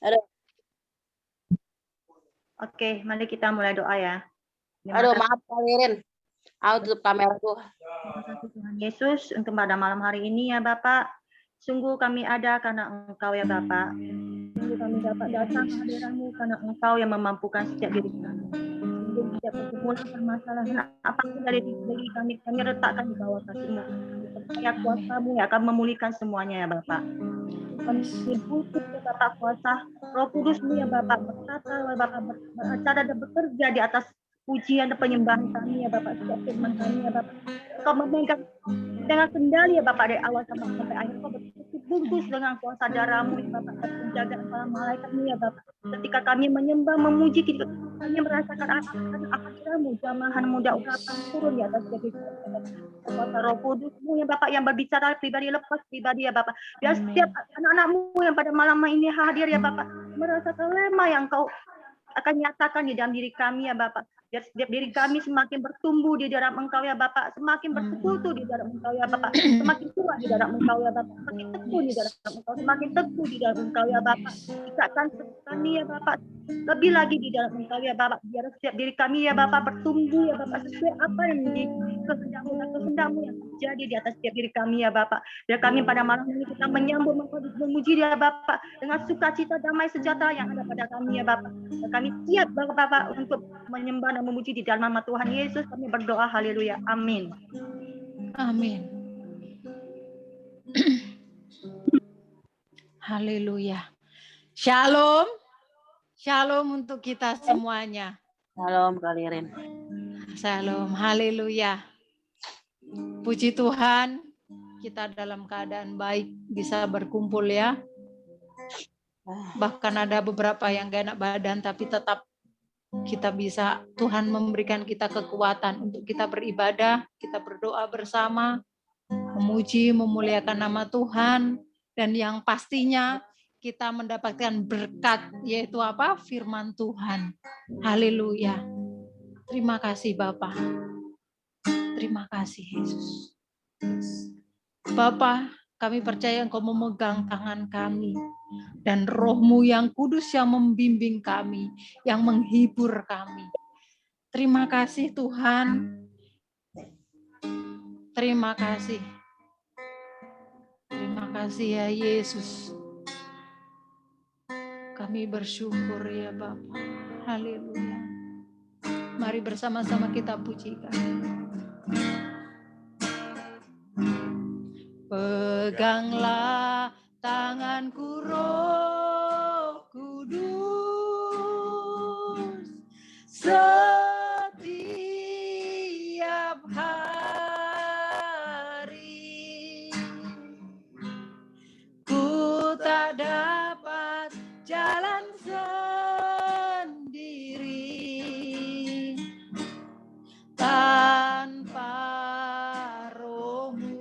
Aduh, Oke, mari kita mulai doa ya. aduh maaf Kak Ririn. Aku tutup kamera tuh. Terima kasih Tuhan Yesus untuk pada malam hari ini ya Bapak. Sungguh kami ada karena Engkau ya Bapak. Sungguh kami dapat datang ke hadirat-Mu karena Engkau yang memampukan setiap diri kami. Sungguh setiap pergumulan permasalahan apapun dari kami letakkan di bawah kaki-Mu. Kami percaya kuasa-Mu yang akan memulihkan semuanya ya Bapak. Kami butuh ya Bapak kuasa Roh Kudus-Mu ya Bapak berkata ya Bapak beracara dan bekerja di atas pujian dan penyembahan kami ya Bapak, setiap firman kami ya Bapak. Kau memegang dengan kendali ya Bapak dari awal sampai akhir. Kau bungkus dengan kuasa darah-Mu ya Bapak dan penjagaan para malaikat-Mu ya Bapak. Ketika kami menyembah, memuji, kami merasakan hadirat-Mu, jamahan muda urapan turun di atas diri kami. Kuasa Roh Kudus-Mu ya Bapak yang berbicara pribadi lepas pribadi ya Bapak. Biar setiap anak-anak-Mu yang pada malam ini hadir ya Bapak merasakan lemah yang Kau akan nyatakan di dalam diri kami ya Bapak. Biar setiap diri kami semakin bertumbuh di dalam Engkau ya Bapak, semakin bersekutu di dalam Engkau ya Bapak, semakin kuat di dalam Engkau ya Bapak, semakin teguh di dalam Engkau, semakin teguh di dalam Engkau ya Bapak. Ikatkan kami ya Bapak, lebih lagi di dalam Engkau ya Bapak, biar setiap diri kami ya Bapak bertumbuh ya Bapak sesuai apa yang menjadi kehendak-Mu dan kehendak-Mu yang terjadi di atas setiap diri kami ya Bapak. Biar kami pada malam ini kita menyambut memuji ya Bapak dengan sukacita damai sejahtera yang ada pada kami ya Bapak. Dan kami siap Bapak untuk menyembah dan memuji di dalam nama Tuhan Yesus. Kami berdoa haleluya. Amin. Amin. Haleluya. Shalom. Shalom untuk kita semuanya. Shalom Kak Ririn. Shalom. Haleluya. Puji Tuhan, kita dalam keadaan baik bisa berkumpul ya. Bahkan ada beberapa yang gak enak badan tapi tetap kita bisa, Tuhan memberikan kita kekuatan untuk kita beribadah, kita berdoa bersama, memuji, memuliakan nama Tuhan, dan yang pastinya kita mendapatkan berkat, yaitu apa? Firman Tuhan. Haleluya. Terima kasih Bapa. Terima kasih Yesus. Bapa, kami percaya Engkau memegang tangan kami, dan Roh-Mu yang kudus yang membimbing kami, yang menghibur kami. Terima kasih Tuhan. Terima kasih. Terima kasih ya Yesus. Kami bersyukur ya Bapa. Haleluya. Mari bersama-sama kita pujikan. Peganglah tanganku Roh Kudus setiap hari. Ku tak dapat jalan sendiri tanpa Roh-Mu.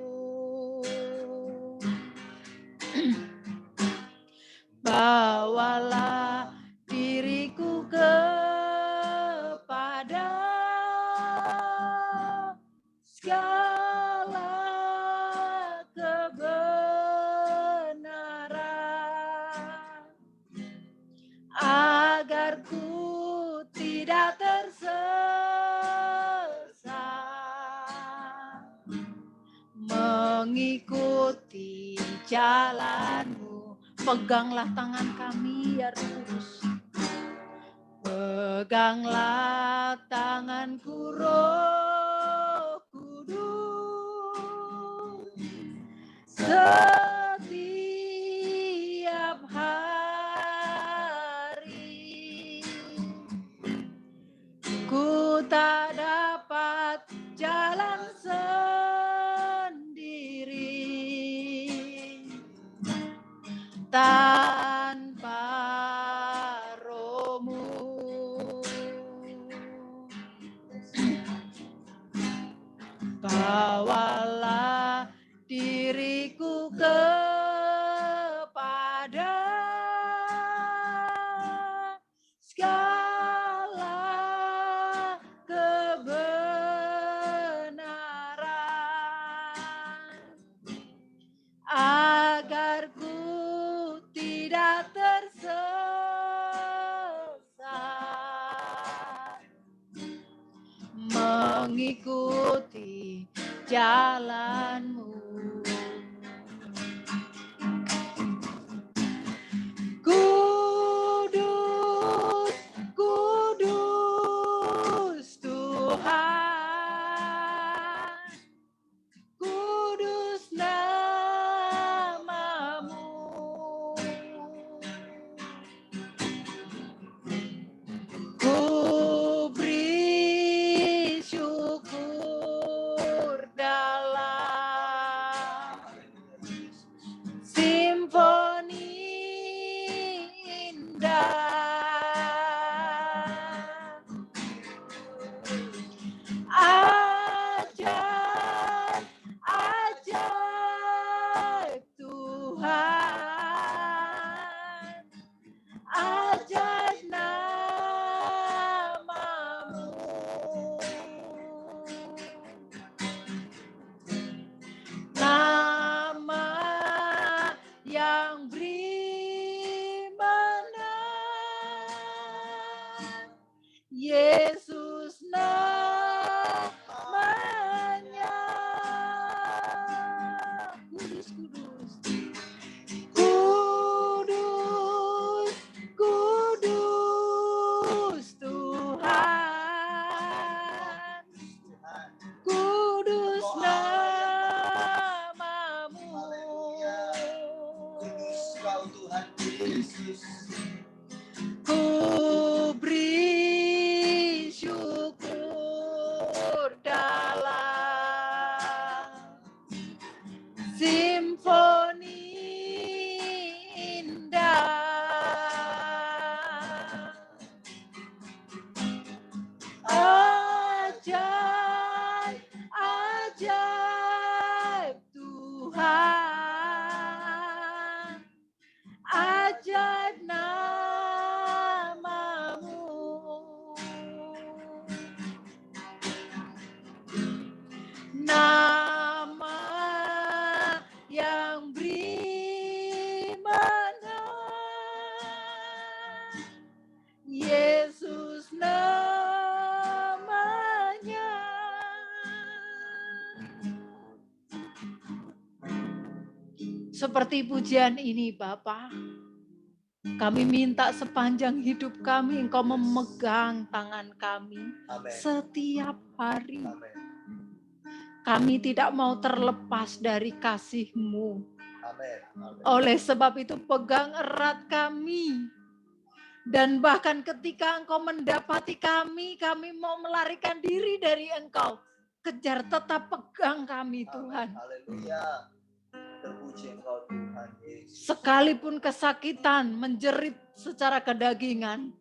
Bawalah diriku kepada segala kebenaran, agar ku tidak tersesat, mengikuti jalan-Mu. Peganglah tangan kami ya Roh Kudus. Peganglah tanganku Roh Kudus setiap hari. Ku tak dapat jalan sendiri tanpa Roh-Mu. Bawalah diriku kepada segala kebenaran, agar ku tidak tersesat, mengikuti jalan-Mu. Kudus, kudus Tuhan, kudus nama-Mu. Ku beri syukur dalam simfoni indah. Ajaib, ajaib Tuhan, ajaib nama-Mu. Nama yang beri menang, Yesus namanya. Kudus, kudus, kudus, kudus Tuhan, kudus nama-Mu. Ku beri syukur dalam simfoni indah. Ajaib, ajaib Tuhan, ajaib nama-Mu. Nama yang beri menang, Yesus namanya. Seperti pujian ini Bapa, kami minta sepanjang hidup kami Engkau memegang tangan kami. Amin. Setiap hari. Amin. Kami tidak mau terlepas dari kasih-Mu. Amin. Amin. Oleh sebab itu pegang erat kami. Dan bahkan ketika Engkau mendapati kami mau melarikan diri dari Engkau. Kejar, tetap pegang kami Tuhan. Haleluya. Terpuji Engkau Tuhan Yesus. Sekalipun kesakitan menjerit secara kedagingan,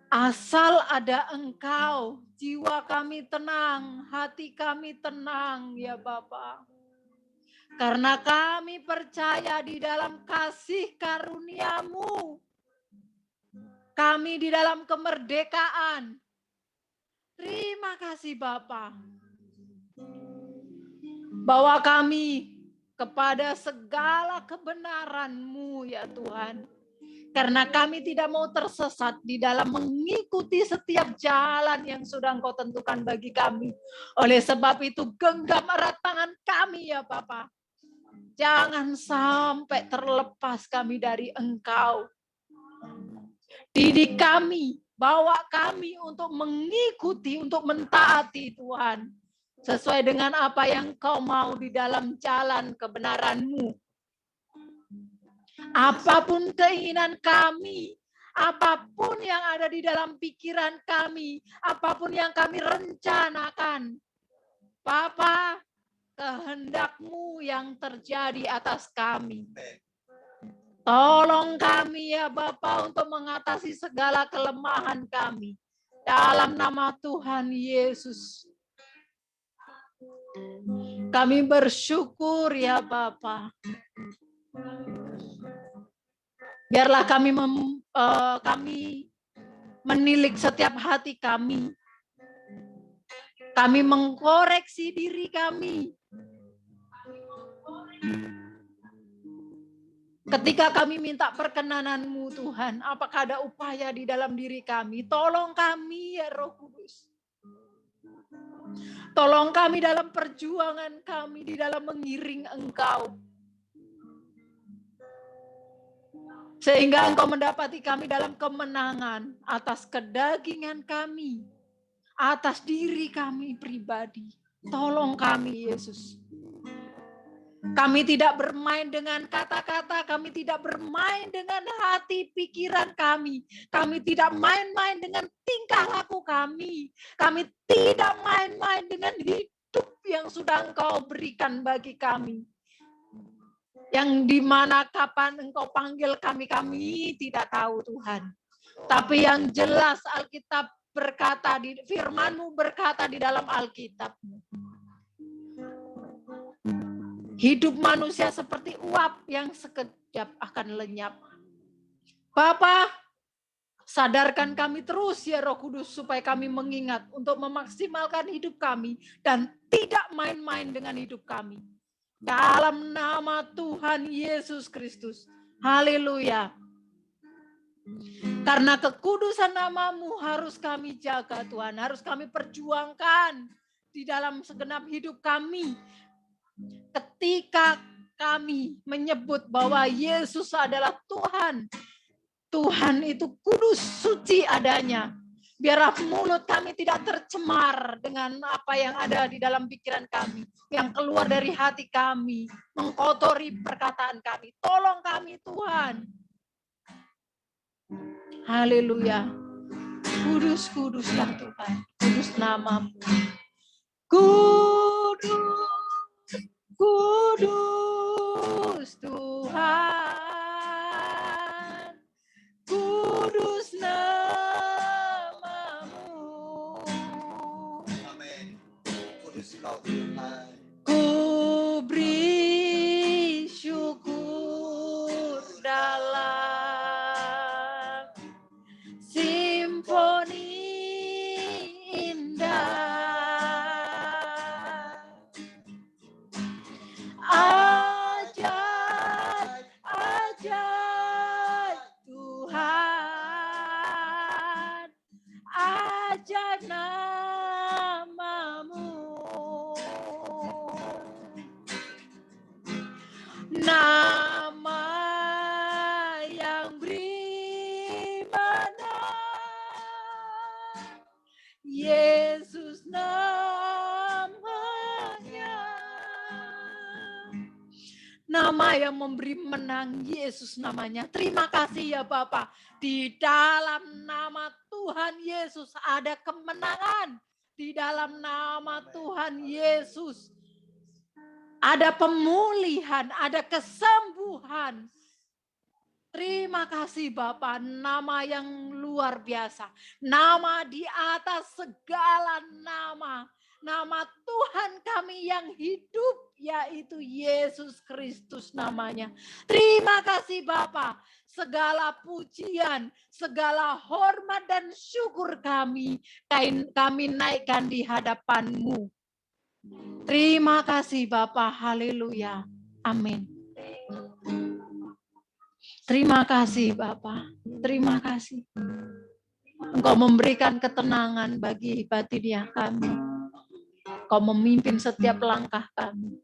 asal ada Engkau, jiwa kami tenang, hati kami tenang ya Bapa. Karena kami percaya di dalam kasih karunia-Mu, kami di dalam kemerdekaan. Terima kasih Bapa, bahwa kami kepada segala kebenaran-Mu ya Tuhan. Karena kami tidak mau tersesat di dalam mengikuti setiap jalan yang sudah Engkau tentukan bagi kami. Oleh sebab itu genggam erat tangan kami ya Bapa. Jangan sampai terlepas kami dari Engkau. Didik kami, bawa kami untuk mengikuti, untuk mentaati Tuhan. Sesuai dengan apa yang Kau mau di dalam jalan kebenaran-Mu. Apapun keinginan kami, apapun yang ada di dalam pikiran kami, apapun yang kami rencanakan, Bapa, kehendak-Mu yang terjadi atas kami. Tolong kami ya Bapa untuk mengatasi segala kelemahan kami. Dalam nama Tuhan Yesus. Kami bersyukur ya Bapa. Biarlah kami menilik setiap hati kami. Kami mengkoreksi diri kami. Ketika kami minta perkenanan-Mu Tuhan, apakah ada upaya di dalam diri kami? Tolong kami ya Roh Kudus. Tolong kami dalam perjuangan kami di dalam mengiring Engkau. Sehingga Engkau mendapati kami dalam kemenangan atas kedagingan kami, atas diri kami pribadi. Tolong kami, Yesus. Kami tidak bermain dengan kata-kata, kami tidak bermain dengan hati pikiran kami. Kami tidak main-main dengan tingkah laku kami. Kami tidak main-main dengan hidup yang sudah Engkau berikan bagi kami. Yang dimana kapan Engkau panggil kami tidak tahu Tuhan. Tapi yang jelas Alkitab berkata, firman-Mu berkata di dalam Alkitab. Hidup manusia seperti uap yang sekejap akan lenyap. Bapa, sadarkan kami terus ya Roh Kudus supaya kami mengingat untuk memaksimalkan hidup kami dan tidak main-main dengan hidup kami. Dalam nama Tuhan Yesus Kristus. Haleluya. Karena kekudusan nama-Mu harus kami jaga Tuhan. Harus kami perjuangkan di dalam segenap hidup kami. Ketika kami menyebut bahwa Yesus adalah Tuhan. Tuhan itu kudus, suci adanya. Biarlah mulut kami tidak tercemar dengan apa yang ada di dalam pikiran kami. Yang keluar dari hati kami. Mengkotori perkataan kami. Tolong kami Tuhan. Haleluya. Kudus, kuduslah Tuhan. Kudus nama-Mu. Kudus, kudus Tuhan. Kudus nama-Mu. Amin. Kudus Kau Tuhan. Ku beri syukur dalam simfoni indah. Ajaib, ajaib Tuhan. Ajaib nama-Mu. Nama yang beribadah, Yesus namanya. Nama yang memberi menang, Yesus namanya. Terima kasih ya Bapa. Di dalam nama Tuhan Yesus ada kemenangan. Di dalam nama Tuhan Yesus ada pemulihan, ada kesembuhan. Terima kasih Bapa, nama yang luar biasa. Nama di atas segala nama. Nama Tuhan kami yang hidup, yaitu Yesus Kristus namanya. Terima kasih Bapa, segala pujian, segala hormat dan syukur kami naikkan di hadapan-Mu. Terima kasih Bapa, haleluya, amin. Terima kasih Bapa, terima kasih. Engkau memberikan ketenangan bagi batinnya kami. Engkau memimpin setiap langkah kami.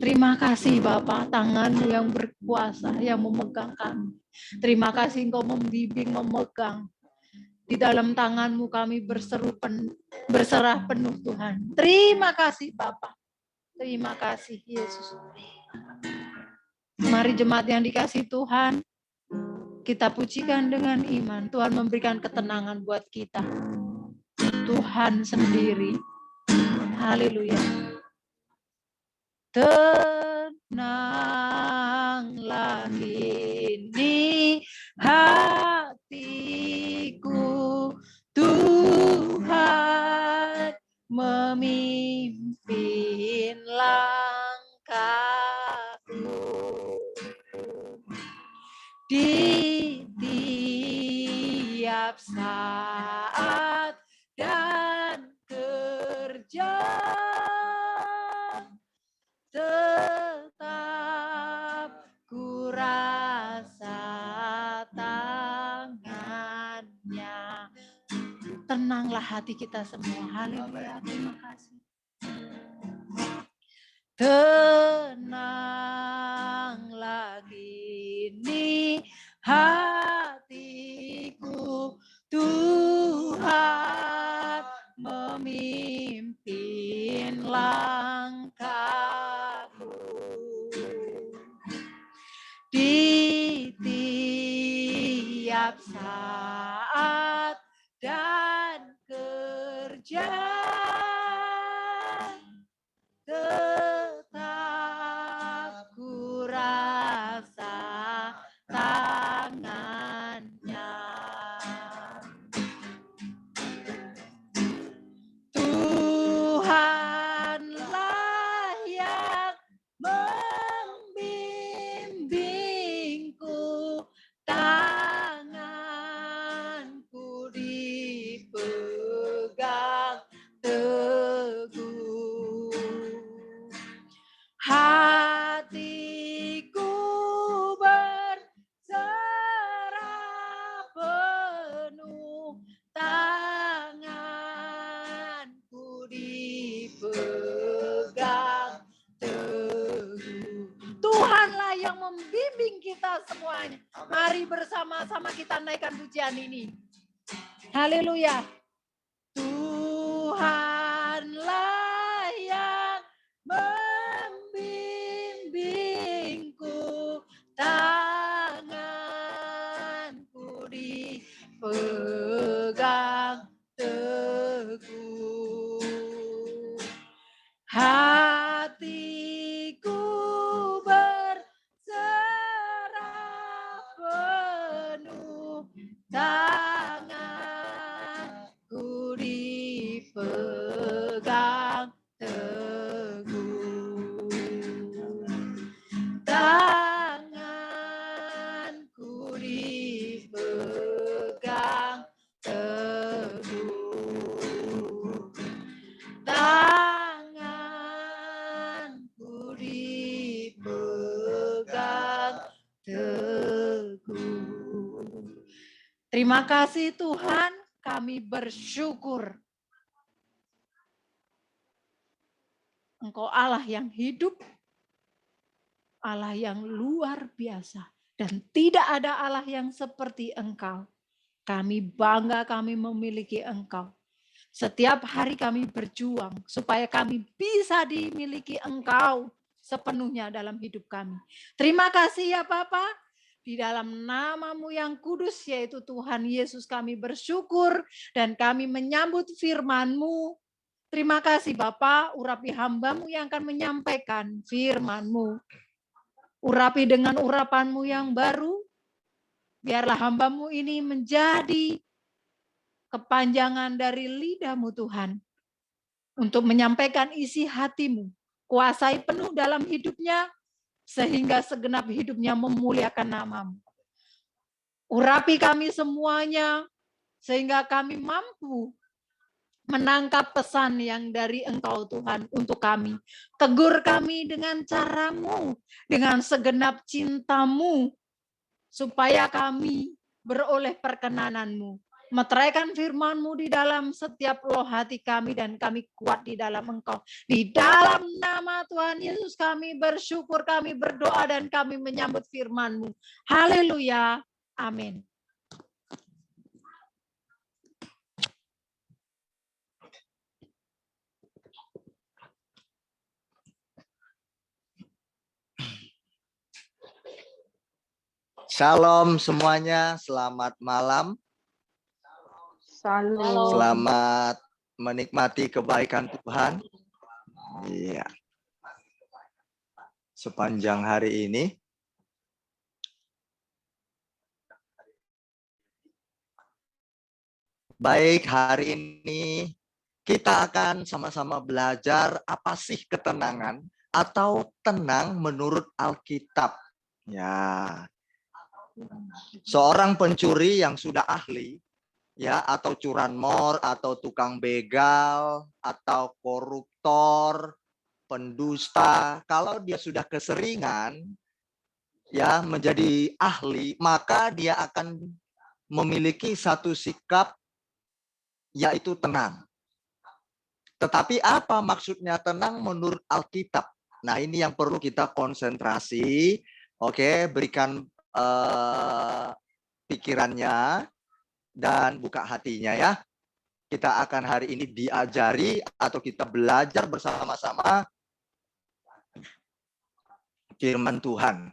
Terima kasih Bapa, tangan-Mu yang berkuasa, yang memegang kami. Terima kasih Engkau membimbing, memegang. Di dalam tangan-Mu kami berserah penuh Tuhan. Terima kasih Bapa. Terima kasih Yesus. Mari jemaat yang dikasihi Tuhan, kita pujikan dengan iman. Tuhan memberikan ketenangan buat kita. Tuhan sendiri. Haleluya. Tenanglah kini hatiku, Tuhan memimpin langkahku. Di tiap saat dan kerja tetap ku rasa tangannya. tenanglah hati kita semua. Haleluya, terima kasih. Tenanglah kini hatiku, Tuhan memimpin langkahku. Di tiap saat dan kerja tetap ku rasa tangannya. Tuhanlah yang membimbingku, tanganku dipegang teguh. Hatiku berserah penuh, tanganku dipegang teguh. Tuhanlah yang membimbing kita semuanya. Mari bersama-sama kita naikkan pujian ini. Haleluya. Tuhanlah yang membimbingku, tanganku dipegang teguh. Hatiku berserah penuh, tanganku dipegang teguh. Tanganku dipegang teguh. Tanganku dipegang teguh. Terima kasih Tuhan, kami bersyukur. Engkau Allah yang hidup, Allah yang luar biasa, dan tidak ada Allah yang seperti Engkau. Kami bangga kami memiliki Engkau. Setiap hari kami berjuang supaya kami bisa dimiliki Engkau sepenuhnya dalam hidup kami. Terima kasih ya Bapa. Di dalam nama-Mu yang kudus yaitu Tuhan Yesus kami bersyukur dan kami menyambut firman-Mu. Terima kasih Bapa, urapi hamba-Mu yang akan menyampaikan firman-Mu. Urapi dengan urapan-Mu yang baru. Biarlah hamba-Mu ini menjadi kepanjangan dari lidah-Mu Tuhan. Untuk menyampaikan isi hati-Mu. Kuasai penuh dalam hidupnya. Sehingga segenap hidupnya memuliakan nama-Mu. Urapi kami semuanya. Sehingga kami mampu menangkap pesan yang dari Engkau Tuhan untuk kami. Tegur kami dengan cara-Mu. Dengan segenap cinta-Mu. Supaya kami beroleh perkenanan-Mu. Meteraikan firman-Mu di dalam setiap loh hati kami dan kami kuat di dalam Engkau. Di dalam nama Tuhan Yesus kami bersyukur, kami berdoa dan kami menyambut firman-Mu. Haleluya. Amin. Shalom semuanya, selamat malam. Selamat menikmati kebaikan Tuhan. Iya. Sepanjang hari ini. Baik, hari ini kita akan sama-sama belajar apa sih ketenangan atau tenang menurut Alkitab. Ya. Seorang pencuri yang sudah ahli, ya, atau curanmor, atau tukang begal, atau koruptor, pendusta, kalau dia sudah keseringan, ya, menjadi ahli, maka dia akan memiliki satu sikap yaitu tenang. Tetapi apa maksudnya tenang menurut Alkitab? Nah, ini yang perlu kita konsentrasi. Oke, berikan pikirannya dan buka hatinya ya. Kita akan hari ini diajari atau kita belajar bersama-sama firman Tuhan.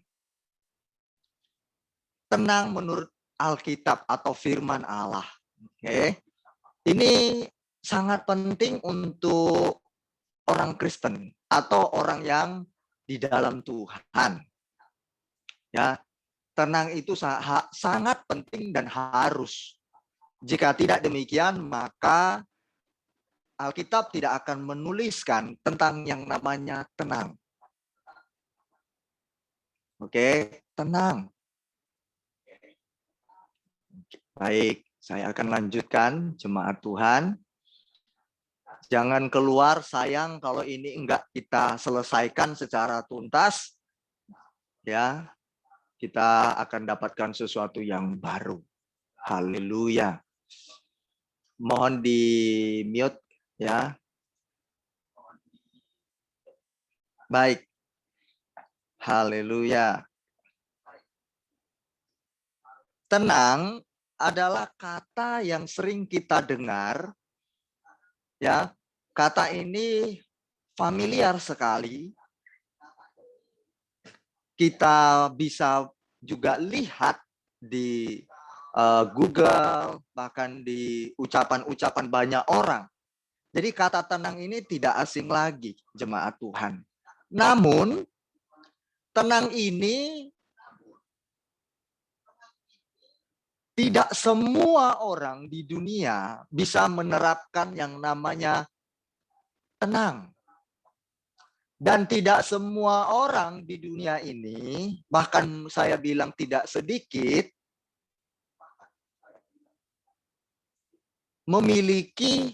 Tenang menurut Alkitab atau firman Allah. Oke. Ini sangat penting untuk orang Kristen atau orang yang di dalam Tuhan. Ya, tenang itu sangat penting dan harus. Jika tidak demikian, maka Alkitab tidak akan menuliskan tentang yang namanya tenang. Oke, tenang. Baik, saya akan lanjutkan, jemaat Tuhan. Jangan keluar, sayang kalau ini enggak kita selesaikan secara tuntas. Ya, kita akan dapatkan sesuatu yang baru. Haleluya. Mohon di mute ya. Baik. Haleluya. Tenang adalah kata yang sering kita dengar. Ya, kata ini familiar sekali. Kita bisa juga lihat di Google, bahkan di ucapan-ucapan banyak orang. Jadi kata tenang ini tidak asing lagi, jemaat Tuhan. Namun, tenang ini tidak semua orang di dunia bisa menerapkan yang namanya tenang. Dan tidak semua orang di dunia ini, bahkan saya bilang tidak sedikit, memiliki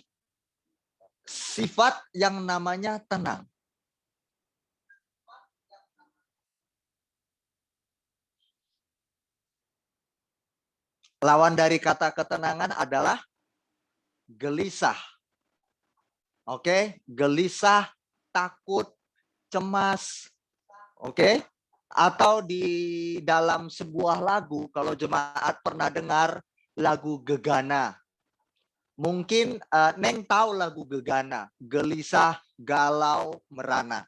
sifat yang namanya tenang. Lawan dari kata ketenangan adalah gelisah. Oke, gelisah, takut, cemas. Oke? Atau di dalam sebuah lagu, kalau jemaat pernah dengar lagu Gegana. Mungkin Neng tahu lagu Gegana, gelisah, galau, merana.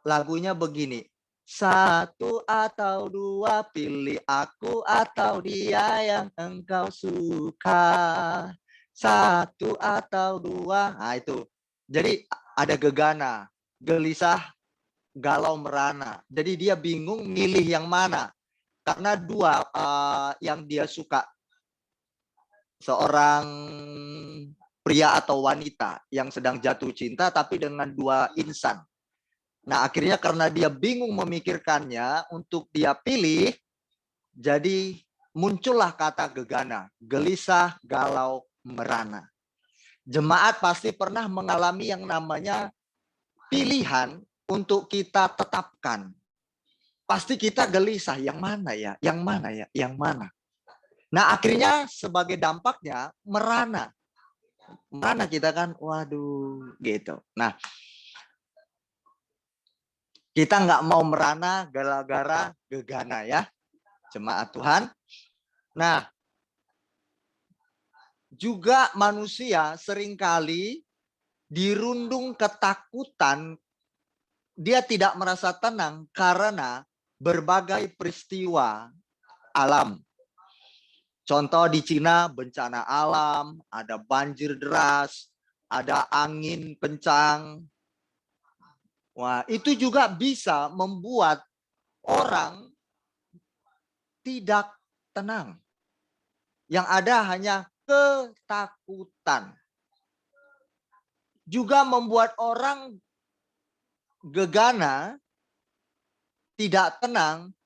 Lagunya begini. Satu atau dua, pilih aku atau dia yang engkau suka. Satu atau dua, nah itu. Jadi ada gegana, gelisah, galau, merana. Jadi dia bingung milih yang mana. Karena dua yang dia suka. Seorang pria atau wanita yang sedang jatuh cinta tapi dengan dua insan. Nah, akhirnya karena dia bingung memikirkannya untuk dia pilih, jadi muncullah kata gegana, gelisah, galau, merana. Jemaat pasti pernah mengalami yang namanya pilihan untuk kita tetapkan. Pasti kita gelisah, yang mana ya, yang mana ya, yang mana. Nah, akhirnya sebagai dampaknya merana. Merana kita kan, waduh, gitu. Nah, kita nggak mau merana gara-gara gegana ya, jemaat Tuhan. Nah, juga manusia seringkali dirundung ketakutan, dia tidak merasa tenang karena berbagai peristiwa alam. Contoh di Cina, bencana alam, ada banjir deras, ada angin kencang. Wah, itu juga bisa membuat orang tidak tenang. Yang ada hanya ketakutan. Juga membuat orang gegana, tidak tenang,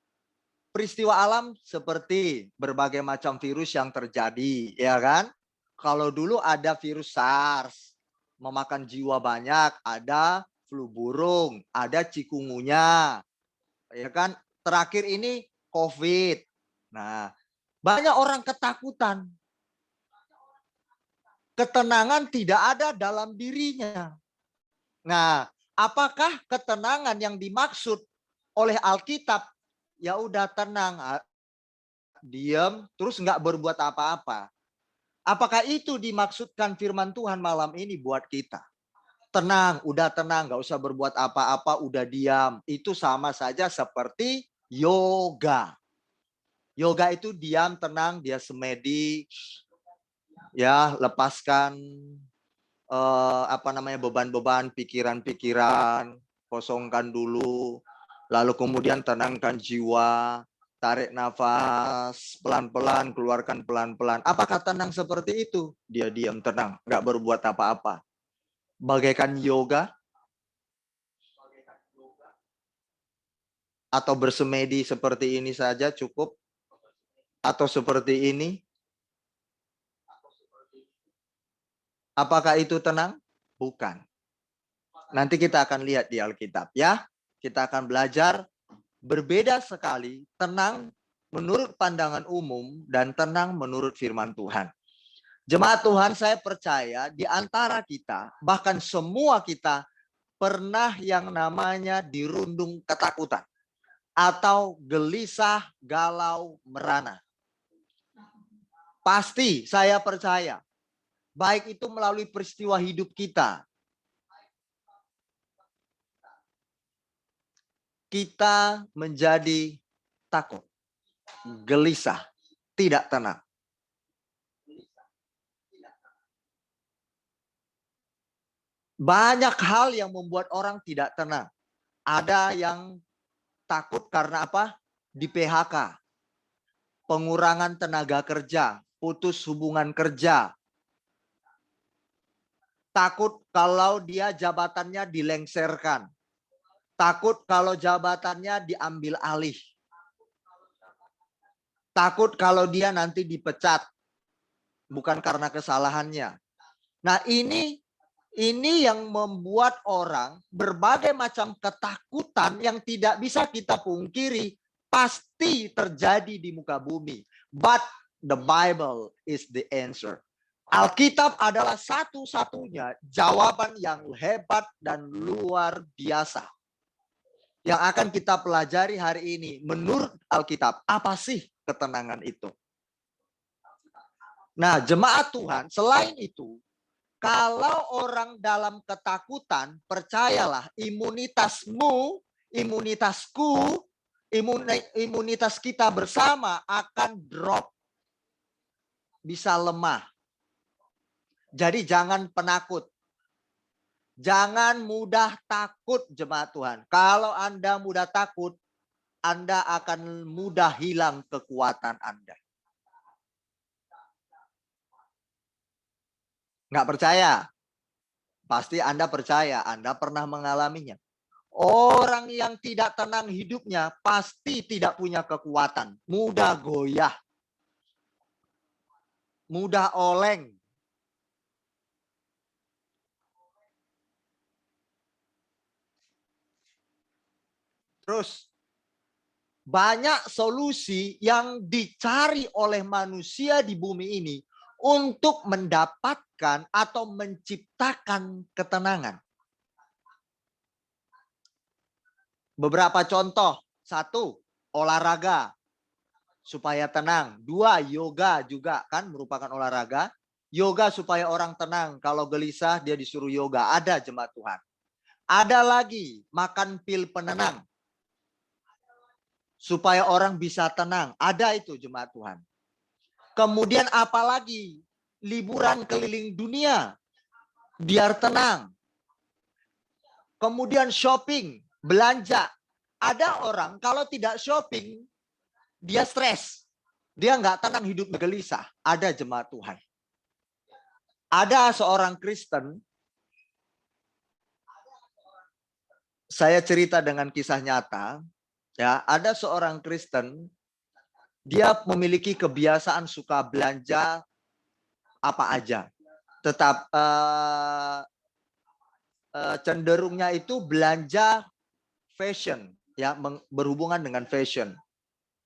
peristiwa alam seperti berbagai macam virus yang terjadi, ya kan? Kalau dulu ada virus SARS, memakan jiwa banyak, ada flu burung, ada cikungunya, ya kan? Terakhir ini COVID. Nah, banyak orang ketakutan. ketenangan tidak ada dalam dirinya. Nah, apakah ketenangan yang dimaksud oleh Alkitab? Ya udah tenang, diam, terus nggak berbuat apa-apa. Apakah itu dimaksudkan firman Tuhan malam ini buat kita? Tenang, udah tenang, nggak usah berbuat apa-apa, udah diam. Itu sama saja seperti yoga. Yoga itu diam, tenang, dia semedi, ya lepaskan beban-beban, pikiran-pikiran, kosongkan dulu, lalu kemudian tenangkan jiwa, tarik nafas pelan-pelan, keluarkan pelan-pelan. Apakah tenang seperti itu? Dia diam tenang, nggak berbuat apa-apa. Bagaikan yoga atau bersemedi seperti ini saja cukup? Atau seperti ini? Apakah itu tenang? Bukan. Nanti kita akan lihat di Alkitab ya. Kita akan belajar berbeda sekali tenang menurut pandangan umum dan tenang menurut firman Tuhan. Jemaat Tuhan, saya percaya di antara kita, bahkan semua kita pernah yang namanya dirundung ketakutan atau gelisah, galau, merana. Pasti saya percaya, baik itu melalui peristiwa hidup kita, kita menjadi takut, gelisah, tidak tenang. Banyak hal yang membuat orang tidak tenang. Ada yang takut karena apa? Di PHK. Pengurangan tenaga kerja, putus hubungan kerja. Takut kalau dia jabatannya dilengserkan. Takut kalau jabatannya diambil alih. Takut kalau dia nanti dipecat. Bukan karena kesalahannya. Nah, ini yang membuat orang berbagai macam ketakutan yang tidak bisa kita pungkiri pasti terjadi di muka bumi. But the Bible is the answer. Alkitab adalah satu-satunya jawaban yang hebat dan luar biasa. Yang akan kita pelajari hari ini. Menurut Alkitab, apa sih ketenangan itu? Nah, jemaat Tuhan, selain itu, kalau orang dalam ketakutan, percayalah imunitasmu, imunitasku, imunitas kita bersama akan drop. Bisa lemah. Jadi jangan penakut. Jangan mudah takut jemaat Tuhan. Kalau Anda mudah takut, Anda akan mudah hilang kekuatan Anda. Nggak percaya? Pasti Anda percaya, Anda pernah mengalaminya. Orang yang tidak tenang hidupnya pasti tidak punya kekuatan. Mudah goyah. Mudah oleng. Terus, banyak solusi yang dicari oleh manusia di bumi ini untuk mendapatkan atau menciptakan ketenangan. Beberapa contoh. 1, olahraga supaya tenang. 2, yoga juga kan merupakan olahraga. Yoga supaya orang tenang. Kalau gelisah dia disuruh yoga. Ada jemaat Tuhan. Ada lagi makan pil penenang. Supaya orang bisa tenang. Ada itu jemaat Tuhan. Kemudian apalagi liburan keliling dunia biar tenang. Kemudian shopping, belanja. Ada orang kalau tidak shopping dia stres. Dia nggak tenang, hidup gelisah. Ada jemaat Tuhan. Ada seorang Kristen. Saya cerita dengan kisah nyata. Ya, ada seorang Kristen. Dia memiliki kebiasaan suka belanja apa aja. Tetap cenderungnya itu belanja fashion, ya, berhubungan dengan fashion.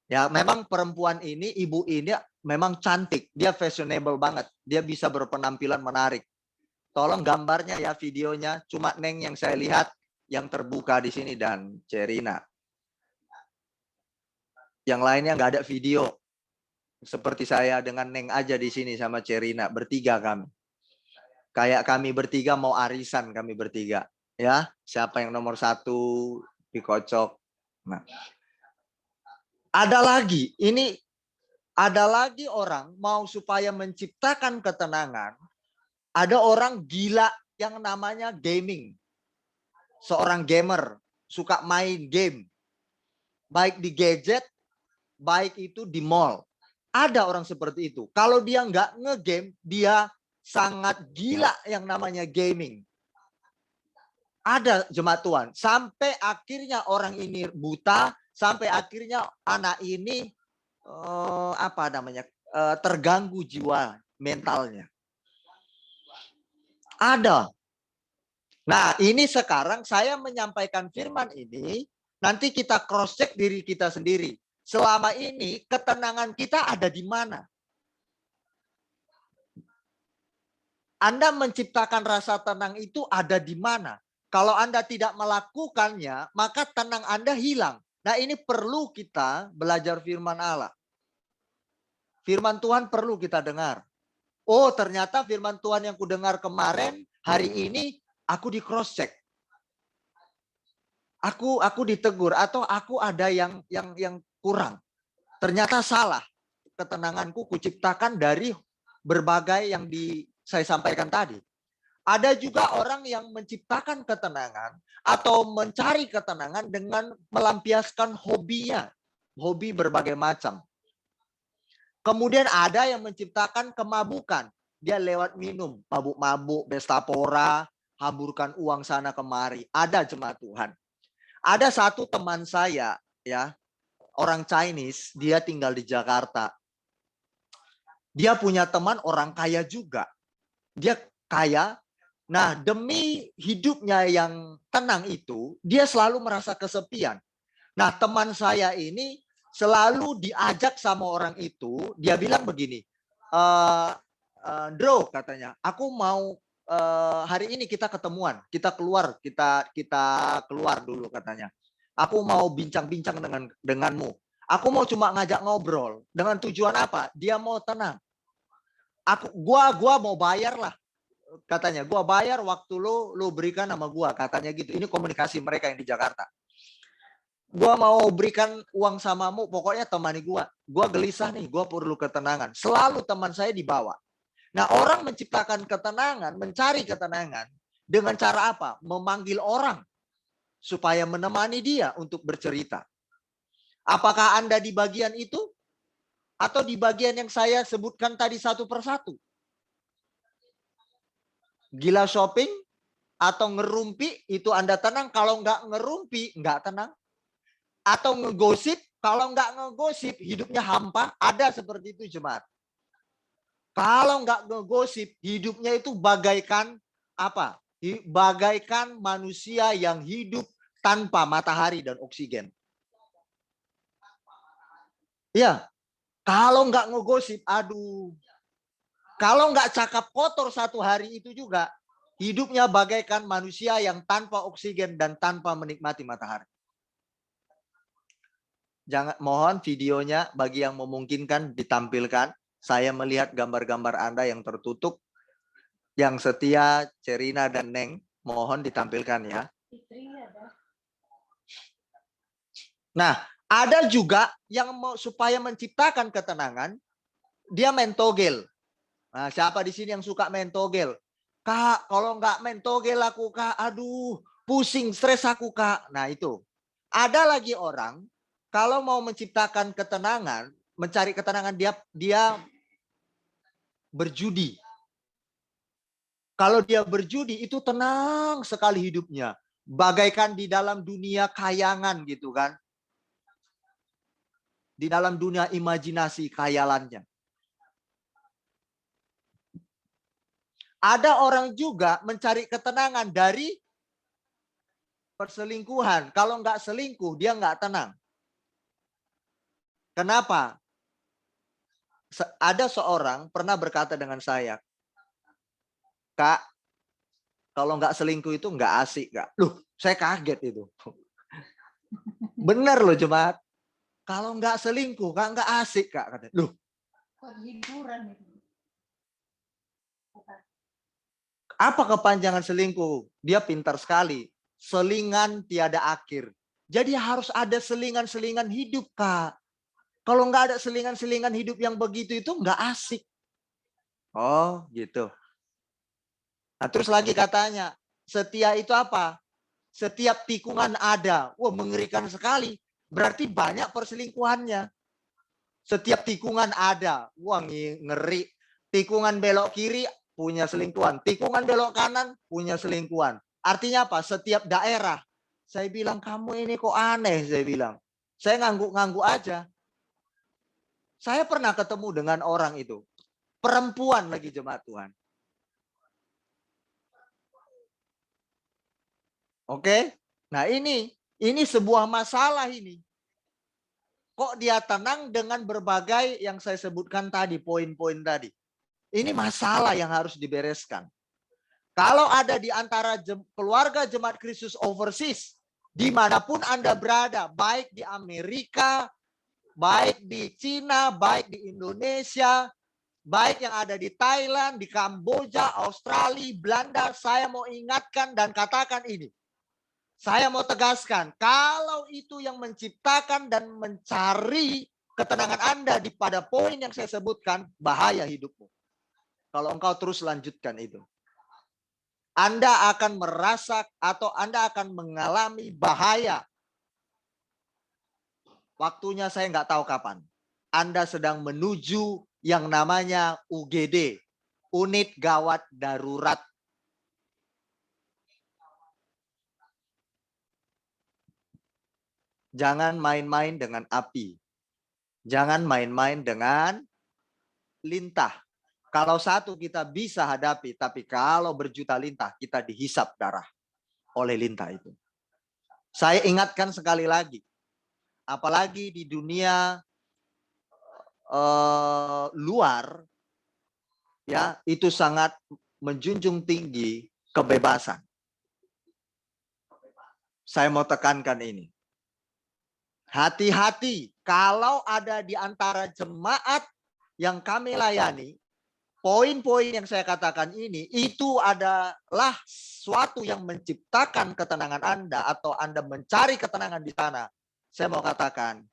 Ya, memang perempuan ini, ibu ini memang cantik, dia fashionable banget, dia bisa berpenampilan menarik. Tolong gambarnya ya, videonya. Cuma Neng yang saya lihat yang terbuka di sini dan Cerina. Yang lainnya nggak ada video. Seperti saya dengan Neng aja di sini sama Cerina, bertiga kami. Kayak kami bertiga mau arisan kami bertiga, ya. Siapa yang nomor 1 dikocok. Nah, ada lagi orang mau supaya menciptakan ketenangan. Ada orang gila yang namanya gaming. Seorang gamer suka main game, baik di gadget, baik itu di mall. Ada orang seperti itu. Kalau dia nggak nge-game, dia sangat gila yang namanya gaming. Ada jemaat Tuhan. Sampai akhirnya orang ini buta. Sampai akhirnya anak ini terganggu jiwa mentalnya. Ada. Nah ini sekarang saya menyampaikan firman ini. Nanti kita cross check diri kita sendiri. Selama ini ketenangan kita ada di mana? Anda menciptakan rasa tenang itu ada di mana? Kalau Anda tidak melakukannya, maka tenang Anda hilang. Nah ini perlu kita belajar firman Allah. Firman Tuhan perlu kita dengar. Oh ternyata firman Tuhan yang kudengar kemarin, hari ini aku di cross check. Aku ditegur atau aku ada yang kurang. Ternyata salah. Ketenanganku kuciptakan dari berbagai yang saya sampaikan tadi. Ada juga orang yang menciptakan ketenangan atau mencari ketenangan dengan melampiaskan hobinya. Hobi berbagai macam. Kemudian ada yang menciptakan kemabukan. Dia lewat minum, mabuk-mabuk, bestapora, hamburkan uang sana kemari. Ada jemaat Tuhan. Ada satu teman saya, ya, orang Chinese, dia tinggal di Jakarta. Dia punya teman orang kaya juga. Dia kaya. Nah, demi hidupnya yang tenang itu, dia selalu merasa kesepian. Nah, teman saya ini selalu diajak sama orang itu, dia bilang begini, Bro, katanya, aku mau hari ini kita ketemuan, kita keluar dulu katanya. Aku mau bincang-bincang denganmu. Aku mau cuma ngajak ngobrol. Dengan tujuan apa? Dia mau tenang. Gua mau bayar lah. Katanya, gua bayar waktu lu berikan sama gua, katanya gitu. Ini komunikasi mereka yang di Jakarta. Gua mau berikan uang samamu, pokoknya temani gua. Gua gelisah nih, gua perlu ketenangan. Selalu teman saya dibawa. Nah, orang menciptakan ketenangan, mencari ketenangan dengan cara apa? Memanggil orang supaya menemani dia untuk bercerita. Apakah Anda di bagian itu? Atau di bagian yang saya sebutkan tadi satu persatu? Gila shopping atau ngerumpi itu Anda tenang, kalau nggak ngerumpi nggak tenang. Atau ngegosip, kalau nggak ngegosip hidupnya hampa, ada seperti itu jemaat. Kalau nggak ngegosip hidupnya itu bagaikan apa? Bagaikan manusia yang hidup tanpa matahari dan oksigen. Ya, kalau nggak ngegosip, aduh. Kalau nggak cakap kotor satu hari itu juga, hidupnya bagaikan manusia yang tanpa oksigen dan tanpa menikmati matahari. Jangan, mohon videonya bagi yang memungkinkan ditampilkan. Saya melihat gambar-gambar Anda yang tertutup. Yang setia, Cerina dan Neng, mohon ditampilkan ya. Nah, ada juga yang supaya menciptakan ketenangan, dia main togel. Nah, siapa di sini yang suka main togel? Kak, kalau nggak main togel aku, Kak, aduh, pusing, stres aku, Kak. Nah, itu. Ada lagi orang, kalau mau menciptakan ketenangan, mencari ketenangan, dia berjudi. Kalau dia berjudi, itu tenang sekali hidupnya. Bagaikan di dalam dunia kayangan gitu kan. Di dalam dunia imajinasi khayalannya. Ada orang juga mencari ketenangan dari perselingkuhan. Kalau nggak selingkuh, dia nggak tenang. Kenapa? ada seorang pernah berkata dengan saya, Kak, kalau nggak selingkuh itu nggak asik, Kak. Loh, saya kaget itu. Benar loh jemaat. Kalau nggak selingkuh, Kak, nggak asik, Kak. Kata. Loh, Hiburan itu. apa kepanjangan selingkuh? Dia pintar sekali. Selingan tiada akhir. Jadi harus ada selingan-selingan hidup, Kak. Kalau nggak ada selingan-selingan hidup yang begitu itu nggak asik. Oh, gitu. Nah, terus lagi katanya, setia itu apa? Setiap tikungan ada. Wah, mengerikan sekali. Berarti banyak perselingkuhannya. Setiap tikungan ada. Wah, ngeri. Tikungan belok kiri punya selingkuhan. Tikungan belok kanan punya selingkuhan. Artinya apa? Setiap daerah. Saya bilang, kamu ini kok aneh, saya bilang. Saya ngangguk-ngangguk aja. Saya pernah ketemu dengan orang itu. Perempuan lagi jemaat Tuhan. Oke? Nah ini sebuah masalah ini. Kok dia tenang dengan berbagai yang saya sebutkan tadi, poin-poin tadi. Ini masalah yang harus dibereskan. Kalau ada di antara keluarga Jemaat Kristus Overseas, dimanapun Anda berada, baik di Amerika, baik di Cina, baik di Indonesia, baik yang ada di Thailand, di Kamboja, Australia, Belanda, saya mau ingatkan dan katakan ini. Saya mau tegaskan, kalau itu yang menciptakan dan mencari ketenangan Anda pada poin yang saya sebutkan, bahaya hidupmu. Kalau engkau terus lanjutkan itu. Anda akan merasa atau Anda akan mengalami bahaya. Waktunya saya nggak tahu kapan. Anda sedang menuju yang namanya UGD, Unit Gawat Darurat. Jangan main-main dengan api. Jangan main-main dengan lintah. Kalau satu kita bisa hadapi, tapi kalau berjuta lintah, kita dihisap darah oleh lintah itu. Saya ingatkan sekali lagi, apalagi di dunia luar, ya itu sangat menjunjung tinggi kebebasan. Saya mau tekankan ini. Hati-hati kalau ada di antara jemaat yang kami layani, poin-poin yang saya katakan ini, itu adalah suatu yang menciptakan ketenangan Anda atau Anda mencari ketenangan di sana. Saya mau katakan,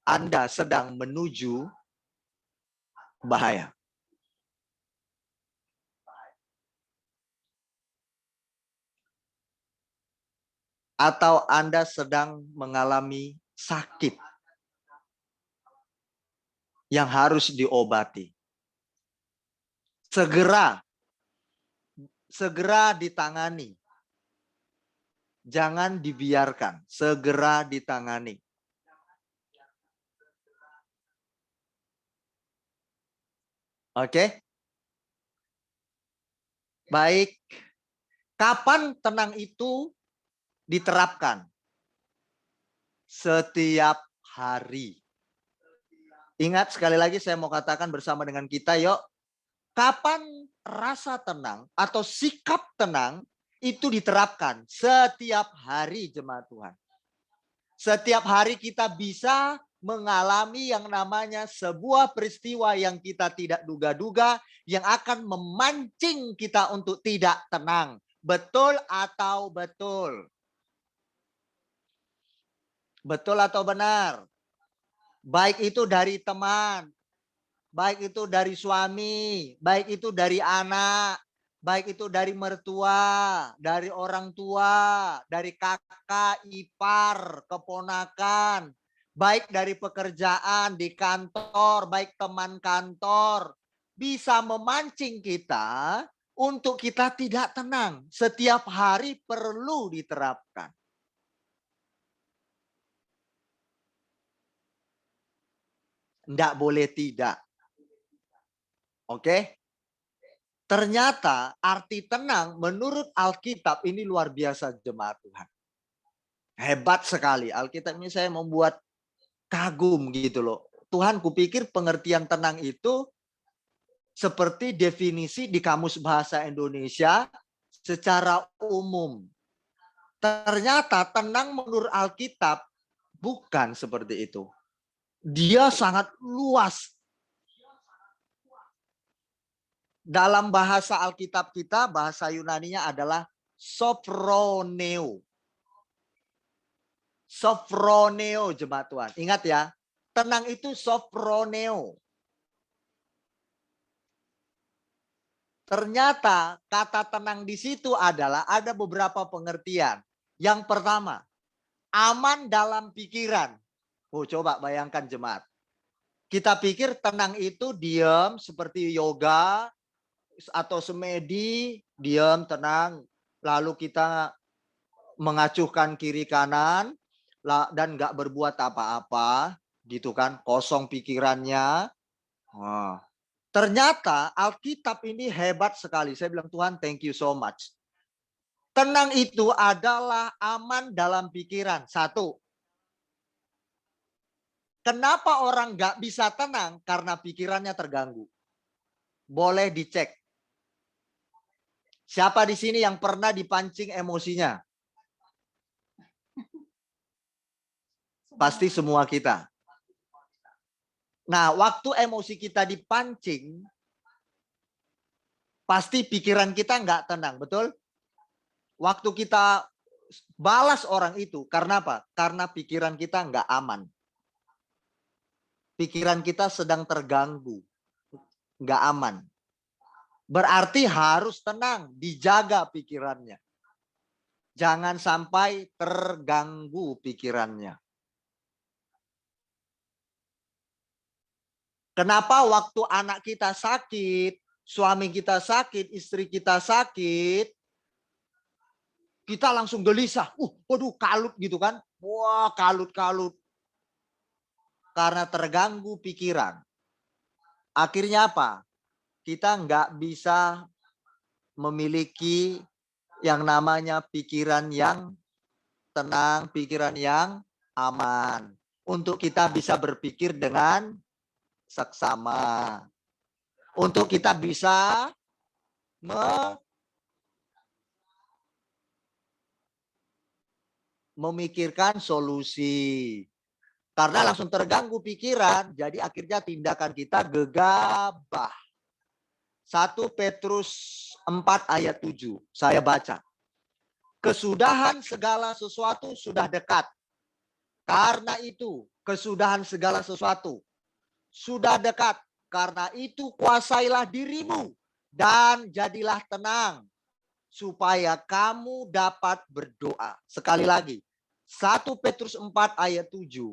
Anda sedang menuju bahaya. Atau Anda sedang mengalami sakit yang harus diobati. Segera ditangani. Jangan dibiarkan, segera ditangani. Oke? Baik. Kapan tenang itu diterapkan? Setiap hari. Ingat sekali lagi saya mau katakan bersama dengan kita, yuk. Kapan rasa tenang atau sikap tenang itu diterapkan? Setiap hari jemaat Tuhan. Setiap hari kita bisa mengalami yang namanya sebuah peristiwa yang kita tidak duga-duga, yang akan memancing kita untuk tidak tenang. Betul atau betul? Betul atau benar? Baik itu dari teman, baik itu dari suami, baik itu dari anak, baik itu dari mertua, dari orang tua, dari kakak, ipar, keponakan, baik dari pekerjaan di kantor, baik teman kantor, bisa memancing kita untuk kita tidak tenang. Setiap hari perlu diterapkan. Tidak boleh tidak. Oke? Ternyata arti tenang menurut Alkitab ini luar biasa jemaat Tuhan. Hebat sekali. Alkitab ini saya membuat kagum gitu loh. Tuhan, kupikir pengertian tenang itu seperti definisi di Kamus Bahasa Indonesia secara umum. Ternyata tenang menurut Alkitab bukan seperti itu. Dia sangat luas. Dalam bahasa Alkitab kita, bahasa Yunaninya adalah sophroneo. Sophroneo, jemaat Tuhan. Ingat ya, tenang itu sophroneo. Ternyata kata tenang di situ adalah ada beberapa pengertian. Yang pertama, aman dalam pikiran. Oh, coba bayangkan jemaat. Kita pikir tenang itu diam seperti yoga atau semedi, diam, tenang. Lalu kita mengacuhkan kiri kanan dan nggak berbuat apa-apa, gitu kan? Kosong pikirannya. Wah. Ternyata Alkitab ini hebat sekali. Saya bilang, Tuhan, thank you so much. Tenang itu adalah aman dalam pikiran. Satu. Kenapa orang nggak bisa tenang? Karena pikirannya terganggu. Boleh dicek. Siapa di sini yang pernah dipancing emosinya? Pasti semua kita. Nah, waktu emosi kita dipancing, pasti pikiran kita nggak tenang, betul? Waktu kita balas orang itu, karena apa? Karena pikiran kita nggak aman. Pikiran kita sedang terganggu, nggak aman. Berarti harus tenang, dijaga pikirannya. Jangan sampai terganggu pikirannya. Kenapa waktu anak kita sakit, suami kita sakit, istri kita sakit, kita langsung gelisah. Waduh, kalut gitu kan. Wah, kalut-kalut. Karena terganggu pikiran. Akhirnya apa? Kita nggak bisa memiliki yang namanya pikiran yang tenang, pikiran yang aman. Untuk kita bisa berpikir dengan seksama. Untuk kita bisa memikirkan solusi. Karena langsung terganggu pikiran, jadi akhirnya tindakan kita gegabah. 1 Petrus 4 ayat 7, saya baca. Kesudahan segala sesuatu sudah dekat. Karena itu, kesudahan segala sesuatu sudah dekat. Karena itu kuasailah dirimu dan jadilah tenang supaya kamu dapat berdoa. Sekali lagi, 1 Petrus 4 ayat 7.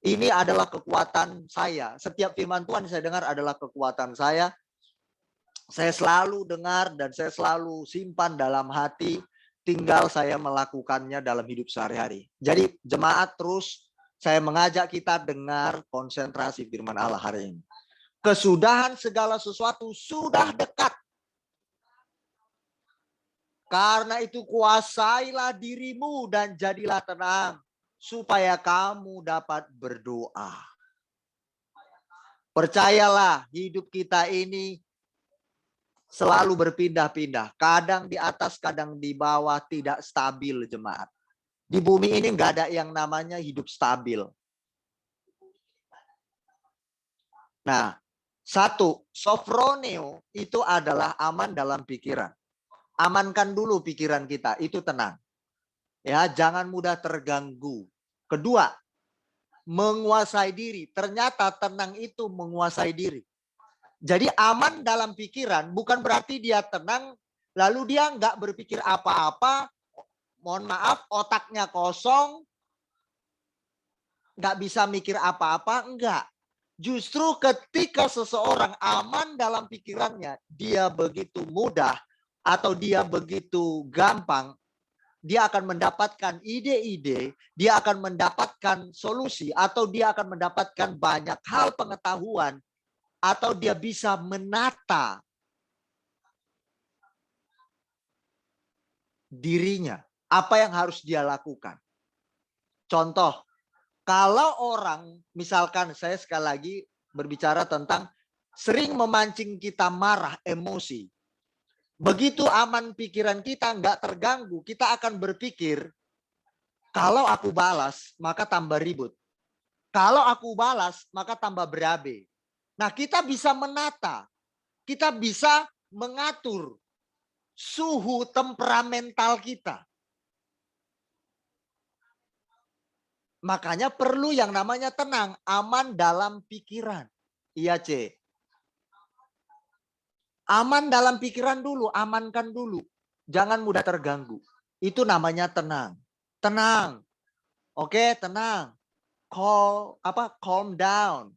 Ini adalah kekuatan saya. Setiap firman Tuhan saya dengar adalah kekuatan saya. Saya selalu dengar dan saya selalu simpan dalam hati. Tinggal saya melakukannya dalam hidup sehari-hari. Jadi jemaat terus saya mengajak kita dengar konsentrasi firman Allah hari ini. Kesudahan segala sesuatu sudah dekat. Karena itu kuasailah dirimu dan jadilah tenang. Supaya kamu dapat berdoa. Percayalah hidup kita ini selalu berpindah-pindah. Kadang di atas, kadang di bawah, tidak stabil jemaat. Di bumi ini nggak ada yang namanya hidup stabil. Nah, 1, sophroneo itu adalah aman dalam pikiran. Amankan dulu pikiran kita, itu tenang. Ya, jangan mudah terganggu. Kedua, menguasai diri. Ternyata tenang itu menguasai diri. Jadi aman dalam pikiran bukan berarti dia tenang, lalu dia nggak berpikir apa-apa. Mohon maaf, otaknya kosong, nggak bisa mikir apa-apa, enggak. Justru ketika seseorang aman dalam pikirannya, dia begitu mudah atau dia begitu gampang, dia akan mendapatkan ide-ide, dia akan mendapatkan solusi, atau dia akan mendapatkan banyak hal pengetahuan, atau dia bisa menata dirinya. Apa yang harus dia lakukan? Contoh, Kalau orang, misalkan saya sekali lagi berbicara tentang sering memancing kita marah, emosi. Begitu aman pikiran kita nggak terganggu, kita akan berpikir, kalau aku balas, maka tambah ribut. Kalau aku balas, maka tambah berabe. Nah, kita bisa menata, kita bisa mengatur suhu temperamental kita. Makanya perlu yang namanya tenang, aman dalam pikiran. Iya, C. Aman dalam pikiran dulu, amankan dulu. Jangan mudah terganggu. Itu namanya tenang. Tenang. Oke, tenang. Calm down.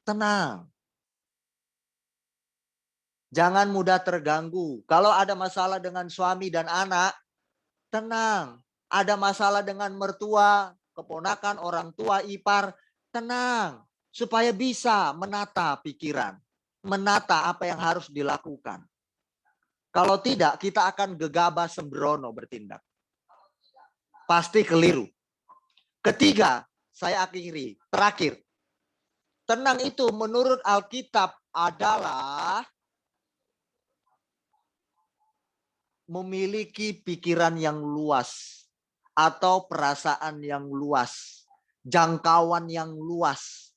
Tenang. Jangan mudah terganggu. Kalau ada masalah dengan suami dan anak, tenang. Ada masalah dengan mertua, keponakan, orang tua, ipar, tenang. Supaya bisa menata pikiran. Menata apa yang harus dilakukan. Kalau tidak, kita akan gegabah sembrono bertindak. Pasti keliru. Ketiga, saya akhiri. Terakhir. Tenang itu menurut Alkitab adalah memiliki pikiran yang luas atau perasaan yang luas, jangkauan yang luas.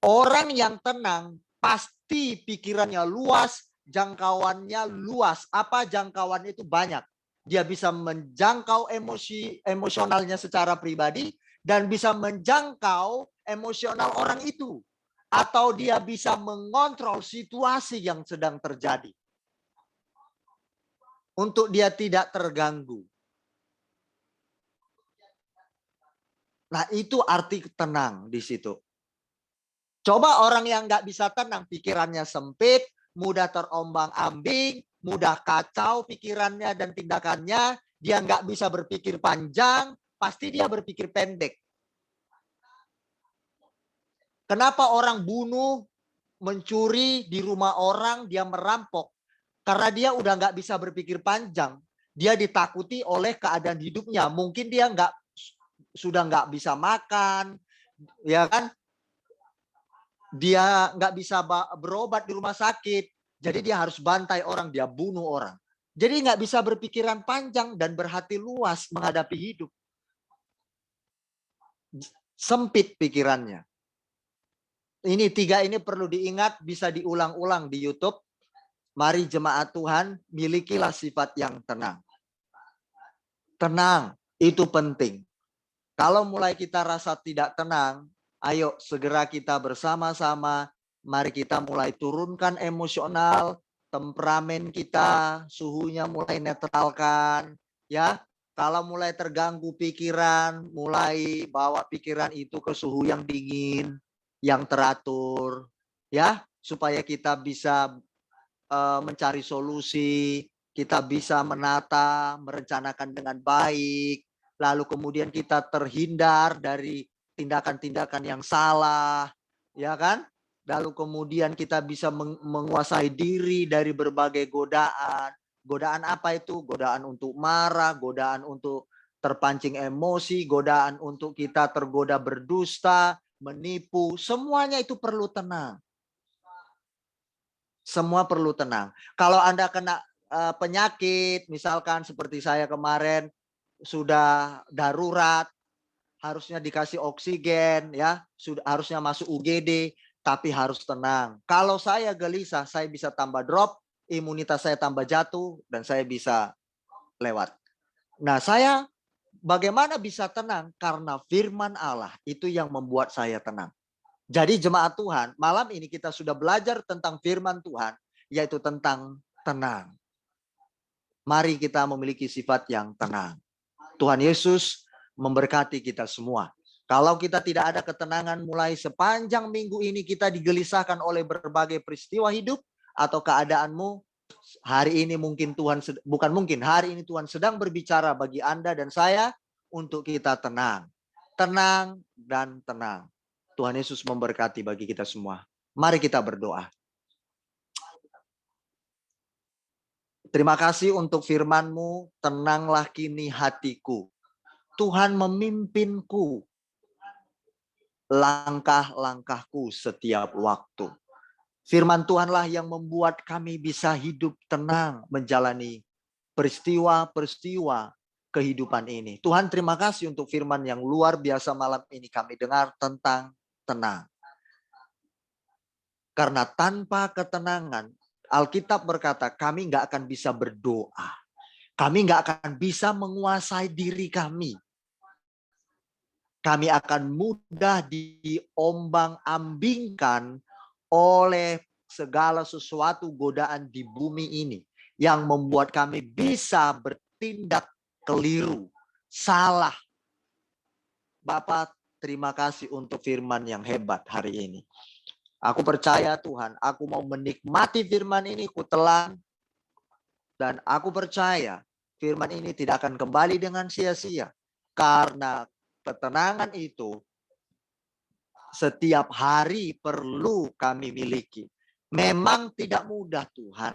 Orang yang tenang pasti pikirannya luas, jangkauannya luas. Apa jangkauan itu? Banyak. Dia bisa menjangkau emosionalnya secara pribadi dan bisa menjangkau emosional orang itu. Atau dia bisa mengontrol situasi yang sedang terjadi. Untuk dia tidak terganggu. Nah, itu arti tenang di situ. Coba orang yang nggak bisa tenang, pikirannya sempit, mudah terombang-ambing, mudah kacau pikirannya dan tindakannya, dia nggak bisa berpikir panjang, pasti dia berpikir pendek. Kenapa orang bunuh, mencuri di rumah orang, dia merampok? Karena dia udah nggak bisa berpikir panjang. Dia ditakuti oleh keadaan hidupnya. Mungkin dia sudah nggak bisa makan, ya kan? Dia nggak bisa berobat di rumah sakit. Jadi dia harus bantai orang, dia bunuh orang. Jadi nggak bisa berpikiran panjang dan berhati luas menghadapi hidup. Sempit pikirannya. Ini tiga ini perlu diingat, bisa diulang-ulang di YouTube. Mari jemaat Tuhan, milikilah sifat yang tenang. Tenang, itu penting. Kalau mulai kita rasa tidak tenang, ayo segera kita bersama-sama, mari kita mulai turunkan emosional, temperamen kita, suhunya mulai netralkan, ya. Kalau mulai terganggu pikiran, mulai bawa pikiran itu ke suhu yang dingin, yang teratur, ya, supaya kita bisa mencari solusi, kita bisa menata, merencanakan dengan baik, lalu kemudian kita terhindar dari tindakan-tindakan yang salah, ya kan? Lalu kemudian kita bisa menguasai diri dari berbagai godaan. Godaan apa itu? Godaan untuk marah, godaan untuk terpancing emosi, godaan untuk kita tergoda berdusta, menipu, semuanya itu perlu tenang. Semua perlu tenang. Kalau Anda kena penyakit, misalkan seperti saya kemarin, sudah darurat, harusnya dikasih oksigen, ya, sudah harusnya masuk UGD, tapi harus tenang. Kalau saya gelisah, saya bisa tambah drop, imunitas saya tambah jatuh, dan saya bisa lewat. Nah, saya bagaimana bisa tenang? Karena firman Allah itu yang membuat saya tenang. Jadi jemaat Tuhan, malam ini kita sudah belajar tentang firman Tuhan, yaitu tentang tenang. Mari kita memiliki sifat yang tenang. Tuhan Yesus memberkati kita semua. Kalau kita tidak ada ketenangan mulai sepanjang minggu ini kita digelisahkan oleh berbagai peristiwa hidup atau keadaanmu, hari ini mungkin Tuhan, bukan mungkin, hari ini Tuhan sedang berbicara bagi Anda dan saya untuk kita tenang. Tenang dan tenang. Tuhan Yesus memberkati bagi kita semua. Mari kita berdoa. Terima kasih untuk firman-Mu, tenanglah kini hatiku. Tuhan memimpinku langkah-langkahku setiap waktu. Firman Tuhanlah yang membuat kami bisa hidup tenang menjalani peristiwa-peristiwa kehidupan ini. Tuhan, terima kasih untuk firman yang luar biasa malam ini kami dengar tentang tenang. Karena tanpa ketenangan, Alkitab berkata kami nggak akan bisa berdoa. Kami nggak akan bisa menguasai diri kami. Kami akan mudah diombang-ambingkan oleh segala sesuatu godaan di bumi ini yang membuat kami bisa bertindak keliru, salah. Bapak, terima kasih untuk firman yang hebat hari ini. Aku percaya Tuhan, aku mau menikmati firman ini, ku telan. Dan aku percaya firman ini tidak akan kembali dengan sia-sia. Karena ketenangan itu setiap hari perlu kami miliki. Memang tidak mudah Tuhan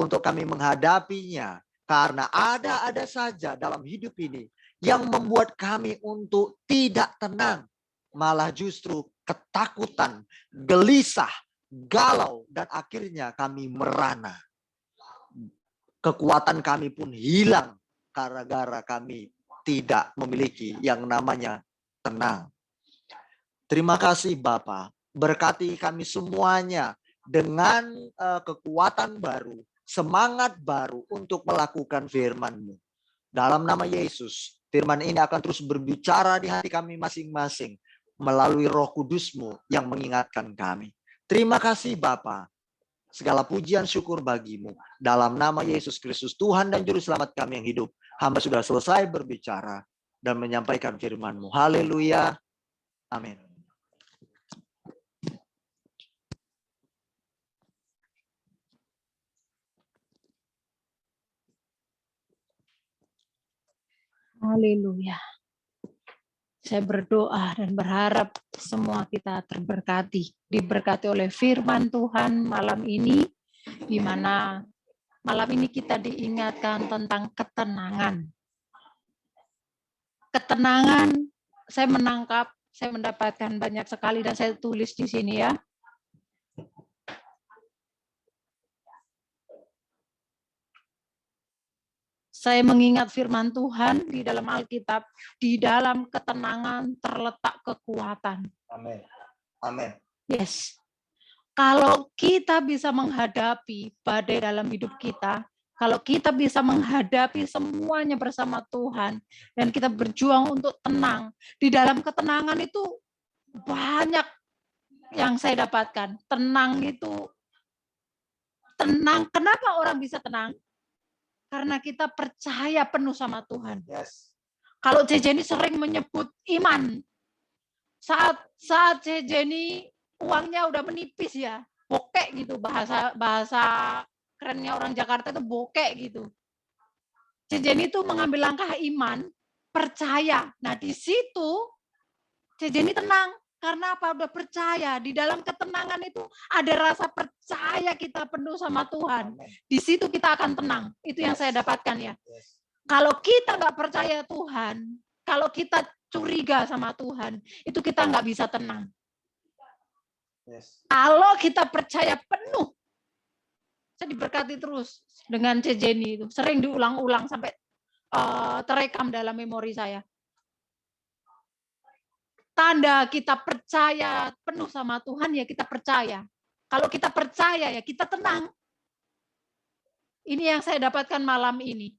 untuk kami menghadapinya. Karena ada saja dalam hidup ini yang membuat kami untuk tidak tenang. Malah justru ketakutan, gelisah, galau, dan akhirnya kami merana. Kekuatan kami pun hilang gara-gara kami tidak memiliki yang namanya tenang. Terima kasih Bapa, berkati kami semuanya dengan kekuatan baru, semangat baru untuk melakukan firman-Mu. Dalam nama Yesus, firman ini akan terus berbicara di hati kami masing-masing melalui Roh Kudus-Mu yang mengingatkan kami. Terima kasih Bapa. Segala pujian syukur bagimu. Dalam nama Yesus Kristus, Tuhan dan Juru Selamat kami yang hidup. Hamba sudah selesai berbicara dan menyampaikan firman-Mu. Haleluya. Amin. Haleluya. Saya berdoa dan berharap semua kita terberkati, diberkati oleh firman Tuhan malam ini, di mana malam ini kita diingatkan tentang ketenangan. Ketenangan, saya mendapatkan banyak sekali dan saya tulis di sini ya. Saya mengingat firman Tuhan di dalam Alkitab, di dalam ketenangan terletak kekuatan. Amin. Amin. Yes. Kalau kita bisa menghadapi badai dalam hidup kita, kalau kita bisa menghadapi semuanya bersama Tuhan, dan kita berjuang untuk tenang, di dalam ketenangan itu banyak yang saya dapatkan. Tenang itu, tenang. Kenapa orang bisa tenang? Karena kita percaya penuh sama Tuhan. Yes. Kalau Jenny sering menyebut iman, saat Jenny uangnya udah menipis ya, bokek gitu, bahasa kerennya orang Jakarta itu bokek gitu. Jenny itu mengambil langkah iman, percaya. Nah di situ Jenny tenang. Karena apa? Udah percaya. Di dalam ketenangan itu ada rasa percaya kita penuh sama Tuhan. Di situ kita akan tenang. Itu yang saya dapatkan ya. Kalau kita nggak percaya Tuhan, kalau kita curiga sama Tuhan, itu kita nggak bisa tenang. Kalau kita percaya penuh, saya diberkati terus dengan Jenny itu. Sering diulang-ulang sampai terekam dalam memori saya. Tanda kita percaya penuh sama Tuhan ya kita percaya. Kalau kita percaya ya kita tenang. Ini yang saya dapatkan malam ini.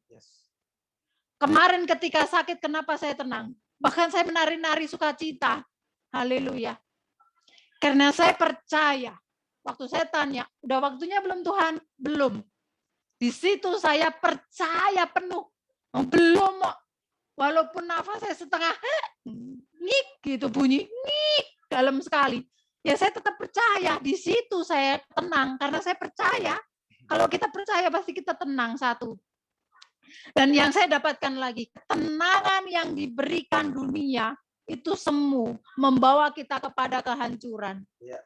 Kemarin ketika sakit kenapa saya tenang? Bahkan saya menari-nari sukacita. Haleluya. Karena saya percaya. Waktu saya tanya, udah waktunya belum Tuhan? Belum. Di situ saya percaya penuh. Belum. Walaupun nafas saya setengah ngik gitu bunyi, ngik dalam sekali. Ya saya tetap percaya. Di situ saya tenang karena saya percaya. Kalau kita percaya pasti kita tenang satu. Dan yang saya dapatkan lagi, ketenangan yang diberikan dunia itu semu, membawa kita kepada kehancuran. Ya.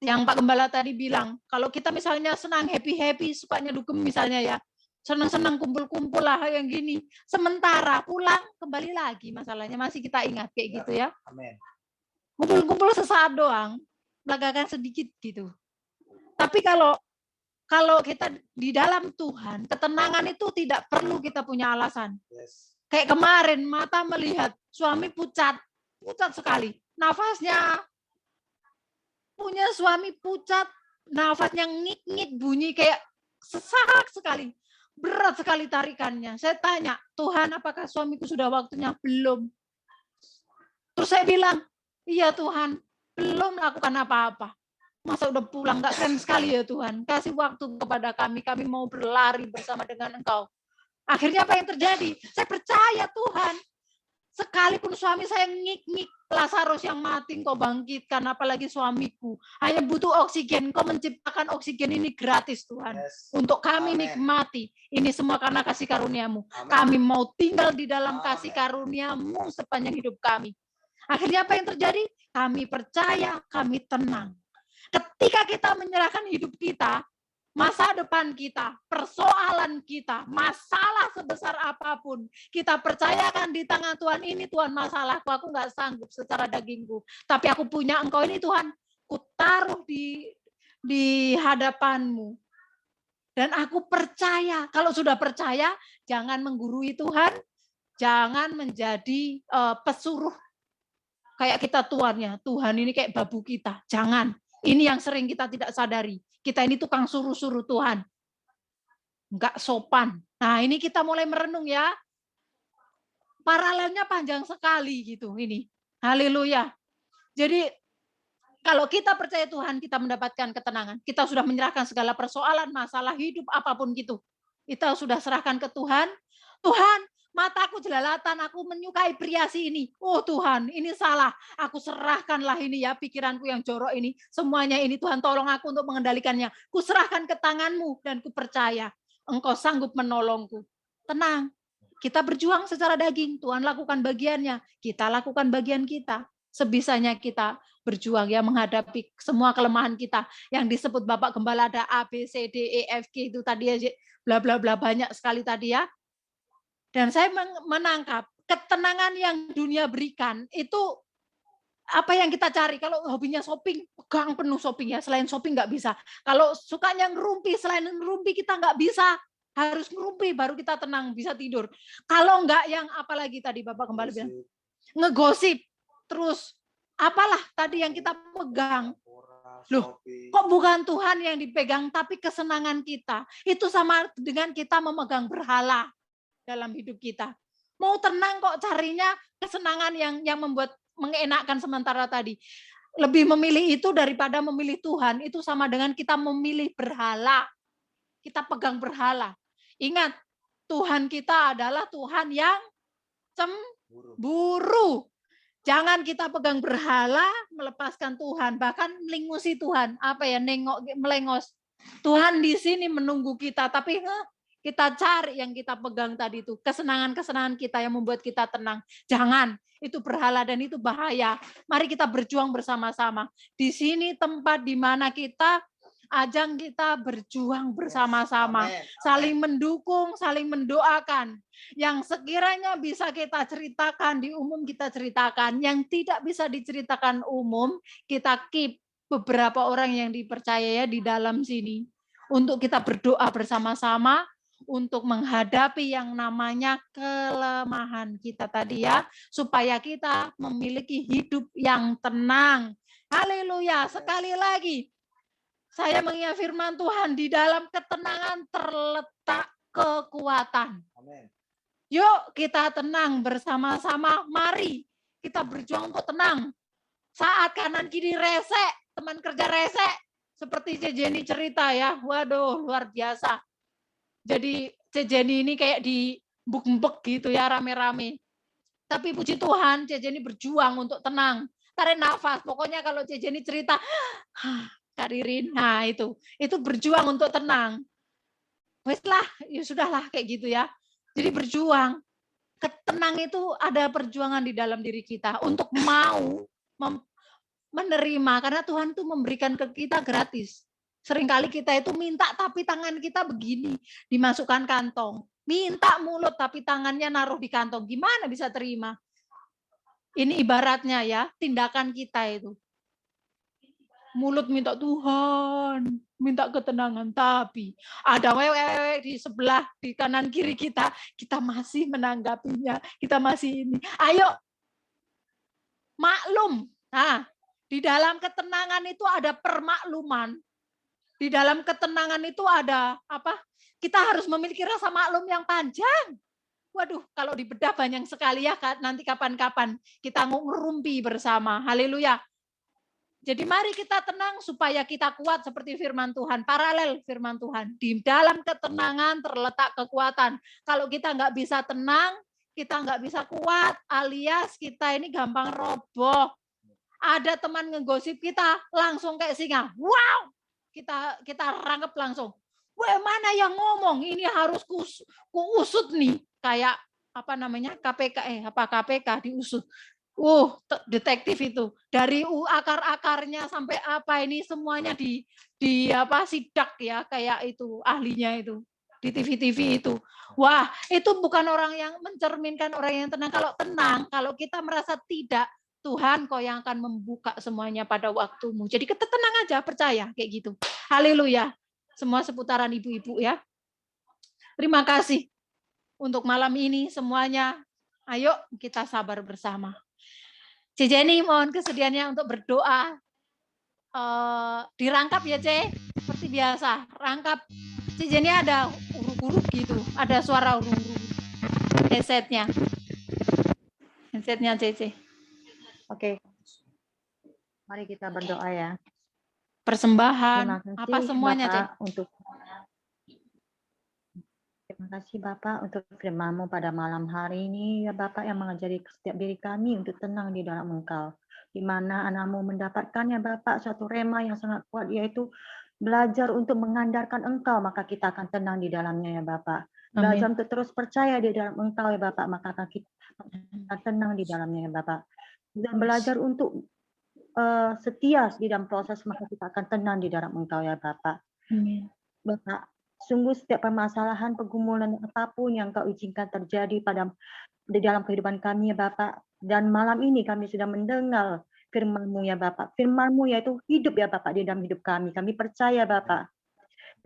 Yang Pak Gembala tadi bilang, kalau kita misalnya senang, happy-happy, sukanya dugem misalnya ya, senang-senang kumpul-kumpul lah yang gini. Sementara pulang kembali lagi masalahnya, masih kita ingat kayak gitu ya. Amin. Kumpul-kumpul sesaat doang, belakangan sedikit gitu. Tapi kalau kita di dalam Tuhan, ketenangan itu tidak perlu kita punya alasan. Yes. Kayak kemarin mata melihat suami pucat sekali, nafasnya punya suami pucat, nafasnya ngik-ngik bunyi kayak sesak sekali. Berat sekali tarikannya. Saya tanya, Tuhan apakah suamiku sudah waktunya? Belum. Terus saya bilang, iya Tuhan, belum lakukan apa-apa. Masa udah pulang, gak keren sekali ya Tuhan. Kasih waktu kepada kami mau berlari bersama dengan Engkau. Akhirnya apa yang terjadi? Saya percaya Tuhan. Sekalipun suami saya ngik-ngik, Lazarus yang mati Engkau bangkitkan, apalagi suamiku. Hanya butuh oksigen, Engkau menciptakan oksigen ini gratis Tuhan. Yes. Untuk kami Amen. nikmati. Ini semua karena kasih karunia-Mu. Amen. Kami mau tinggal di dalam Amen. kasih karunia-Mu sepanjang hidup kami. Akhirnya apa yang terjadi? Kami percaya, kami tenang. Ketika kita menyerahkan hidup kita, masa depan kita, persoalan kita, masalah sebesar apapun, kita percayakan di tangan Tuhan. Ini Tuhan masalahku, aku nggak sanggup secara dagingku. Tapi aku punya Engkau ini Tuhan, ku taruh di hadapan-Mu. Dan aku percaya, kalau sudah percaya, jangan menggurui Tuhan, jangan menjadi pesuruh. Kayak kita tuannya, Tuhan ini kayak babu kita, jangan. Ini yang sering kita tidak sadari. Kita ini tukang suruh-suruh Tuhan. Enggak sopan. Nah, ini kita mulai merenung ya. Paralelnya panjang sekali gitu ini. Haleluya. Jadi kalau kita percaya Tuhan, kita mendapatkan ketenangan. Kita sudah menyerahkan segala persoalan, masalah hidup apapun gitu. Kita sudah serahkan ke Tuhan. Tuhan, mataku jelalatan, aku menyukai priasi ini. Oh Tuhan, ini salah. Aku serahkanlah ini ya, pikiranku yang jorok ini. Semuanya ini Tuhan, tolong aku untuk mengendalikannya. Ku serahkan ke tangan-Mu dan ku percaya Engkau sanggup menolongku. Tenang, kita berjuang secara daging. Tuhan lakukan bagiannya, kita lakukan bagian kita. Sebisanya kita berjuang ya menghadapi semua kelemahan kita. Yang disebut Bapak Gembala ada A, B, C, D, E, F, G itu tadi ya, bla bla bla banyak sekali tadi ya. Dan saya menangkap ketenangan yang dunia berikan itu apa yang kita cari. Kalau hobinya shopping, pegang penuh shopping ya. Selain shopping nggak bisa. Kalau sukanya ngerumpi, selain ngerumpi kita nggak bisa. Harus ngerumpi baru kita tenang, bisa tidur. Kalau nggak yang apalagi tadi Bapak kembali bilang, ngegosip. Terus apalah tadi yang kita pegang. Loh, kok bukan Tuhan yang dipegang, tapi kesenangan kita. Itu sama dengan kita memegang berhala dalam hidup kita. Mau tenang kok carinya kesenangan yang membuat mengenakkan sementara tadi. Lebih memilih itu daripada memilih Tuhan. Itu sama dengan kita memilih berhala. Kita pegang berhala. Ingat, Tuhan kita adalah Tuhan yang cemburu. Jangan kita pegang berhala, melepaskan Tuhan, bahkan melingusi Tuhan. Apa ya, nengok, melengos. Tuhan di sini menunggu kita, tapi kita cari yang kita pegang tadi itu. Kesenangan-kesenangan kita yang membuat kita tenang. Jangan, itu berhala dan itu bahaya. Mari kita berjuang bersama-sama. Di sini tempat di mana kita ajang kita berjuang bersama-sama, saling mendukung, saling mendoakan. Yang sekiranya bisa kita ceritakan di umum kita ceritakan, yang tidak bisa diceritakan umum kita keep beberapa orang yang dipercaya ya di dalam sini untuk kita berdoa bersama-sama untuk menghadapi yang namanya kelemahan kita tadi ya, supaya kita memiliki hidup yang tenang. Haleluya. Sekali lagi saya mengingat firman Tuhan, di dalam ketenangan terletak kekuatan. Amin. Yuk kita tenang bersama-sama, mari kita berjuang untuk tenang. Saat kanan kiri rese, teman kerja rese, seperti C. Jenny cerita ya, waduh luar biasa. Jadi C. Jenny ini kayak dibuk-buk gitu ya, rame-rame. Tapi puji Tuhan, C. Jenny berjuang untuk tenang. Tarik nafas, pokoknya kalau C. Jenny cerita, Kak Ririn, nah itu berjuang untuk tenang. Wes lah, ya sudahlah kayak gitu ya. Jadi berjuang. Tenang itu ada perjuangan di dalam diri kita untuk mau menerima, karena Tuhan itu memberikan ke kita gratis. Seringkali kita itu minta tapi tangan kita begini, dimasukkan kantong. Minta mulut tapi tangannya naruh di kantong. Gimana bisa terima? Ini ibaratnya ya, tindakan kita itu. Mulut minta Tuhan, minta ketenangan, tapi ada wewe di sebelah, di kanan kiri kita masih menanggapinya, kita masih ini. Ayo, maklum. Nah, di dalam ketenangan itu ada permakluman. Di dalam ketenangan itu ada apa? Kita harus memiliki rasa maklum yang panjang. Waduh, kalau dibedah banyak sekali ya, nanti kapan-kapan kita ngerumpi bersama. Haleluya. Jadi mari kita tenang supaya kita kuat seperti firman Tuhan. Paralel firman Tuhan. Di dalam ketenangan terletak kekuatan. Kalau kita nggak bisa tenang, kita nggak bisa kuat, alias kita ini gampang roboh. Ada teman ngegosip kita, langsung kayak singa. Wow! Kita rangkep langsung. Wah, mana yang ngomong? Ini harus kuusut nih. Kayak apa namanya? KPK diusut. Detektif itu. Dari akar-akarnya sampai apa ini semuanya di apa sidak ya, kayak itu ahlinya itu. Di TV-TV itu. Wah, itu bukan orang yang mencerminkan orang yang tenang. Kalau tenang, kalau kita merasa tidak, Tuhan kau yang akan membuka semuanya pada waktumu. Jadi kita tenang aja, percaya kayak gitu. Haleluya. Semua seputaran ibu-ibu ya. Terima kasih untuk malam ini semuanya. Ayo kita sabar bersama. C. Jenny mohon kesediaannya untuk berdoa. Dirangkap ya C, seperti biasa. Rangkap. C. Jenny ada huruf-huruf gitu. Ada suara huruf-huruf. Headsetnya CC. Oke. Mari kita berdoa ya. Persembahan, Terima kasih apa semuanya, Bapak, Cek? Terima kasih Bapak untuk firman-Mu pada malam hari ini ya Bapak yang mengajari setiap diri kami untuk tenang di dalam Engkau. Di mana anak-Mu mendapatkan ya Bapak suatu rema yang sangat kuat, yaitu belajar untuk mengandalkan Engkau, maka kita akan tenang di dalamnya ya Bapak. Belajar untuk terus percaya di dalam Engkau ya Bapak, maka akan kita akan tenang di dalamnya ya Bapak. Dan belajar untuk setia di dalam proses, maka kita akan tenang di dalam Engkau ya Bapak. Amin. Bapak, sungguh setiap permasalahan, pergumulan apapun yang Kau izinkan terjadi di dalam kehidupan kami ya Bapak. Dan malam ini kami sudah mendengar firman-Mu ya Bapak. Firman-Mu yaitu hidup ya Bapak di dalam hidup kami. Kami percaya Bapak.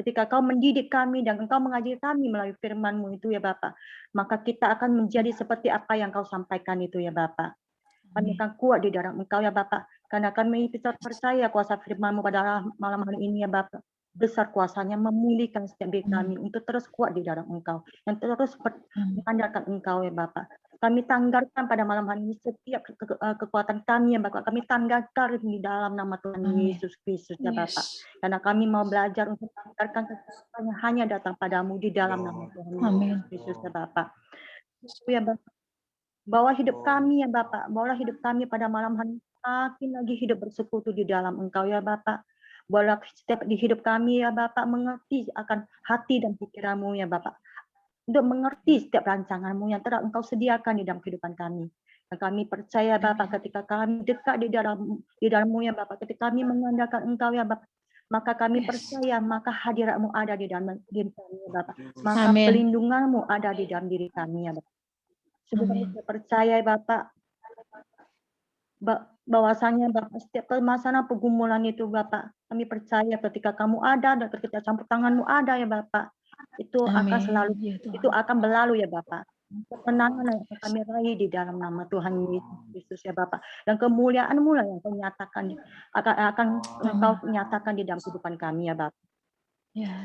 Ketika Kau mendidik kami dan Engkau mengajari kami melalui firman-Mu itu ya Bapak, maka kita akan menjadi seperti apa yang Kau sampaikan itu ya Bapak. Kami akan kuat di dalam Engkau ya Bapak. Karena kami bisa percaya kuasa firman-Mu pada malam hari ini ya Bapak. Besar kuasanya memulihkan setiap diri kami untuk terus kuat di dalam Engkau. Dan terus mengandalkan Engkau ya Bapak. Kami tanggalkan pada malam hari ini setiap kekuatan kami ya Bapak. Kami tanggalkan di dalam nama Tuhan Yesus Kristus ya Bapak. Karena kami mau belajar untuk tanggalkan kekuatan yang hanya datang padamu di dalam nama Tuhan Yesus Kristus ya Bapak. Ya Bapak. Bawa hidup kami ya Bapak. Bawalah hidup kami pada malam hari makin lagi hidup bersekutu di dalam Engkau ya Bapak. Bawalah setiap di hidup kami ya Bapak mengerti akan hati dan pikiran-Mu ya Bapak. Untuk mengerti setiap rancangan-Mu yang telah Engkau sediakan di dalam kehidupan kami. Dan kami percaya Bapak ketika kami dekat di dalam-Mu ya Bapak. Ketika kami mengandalkan Engkau ya Bapak. Maka kami percaya, maka hadirat-Mu ada di dalam diri kami ya Bapak. Maka pelindungan-Mu ada di dalam diri kami ya Bapak. Sungguh kami percaya Bapak, bahwasanya Bapak setiap permasalahan pergumulan itu Bapak, kami percaya ketika Kamu ada dan ketika campur tangan-Mu ada ya Bapak, itu akan selalu, itu akan berlalu ya Bapak. Kemenangan yang akan kami raih di dalam nama Tuhan Yesus Kristus ya Bapak. Dan kemuliaan-Mu lah yang Kau nyatakan, akan Engkau nyatakan di dalam kehidupan kami ya Bapak.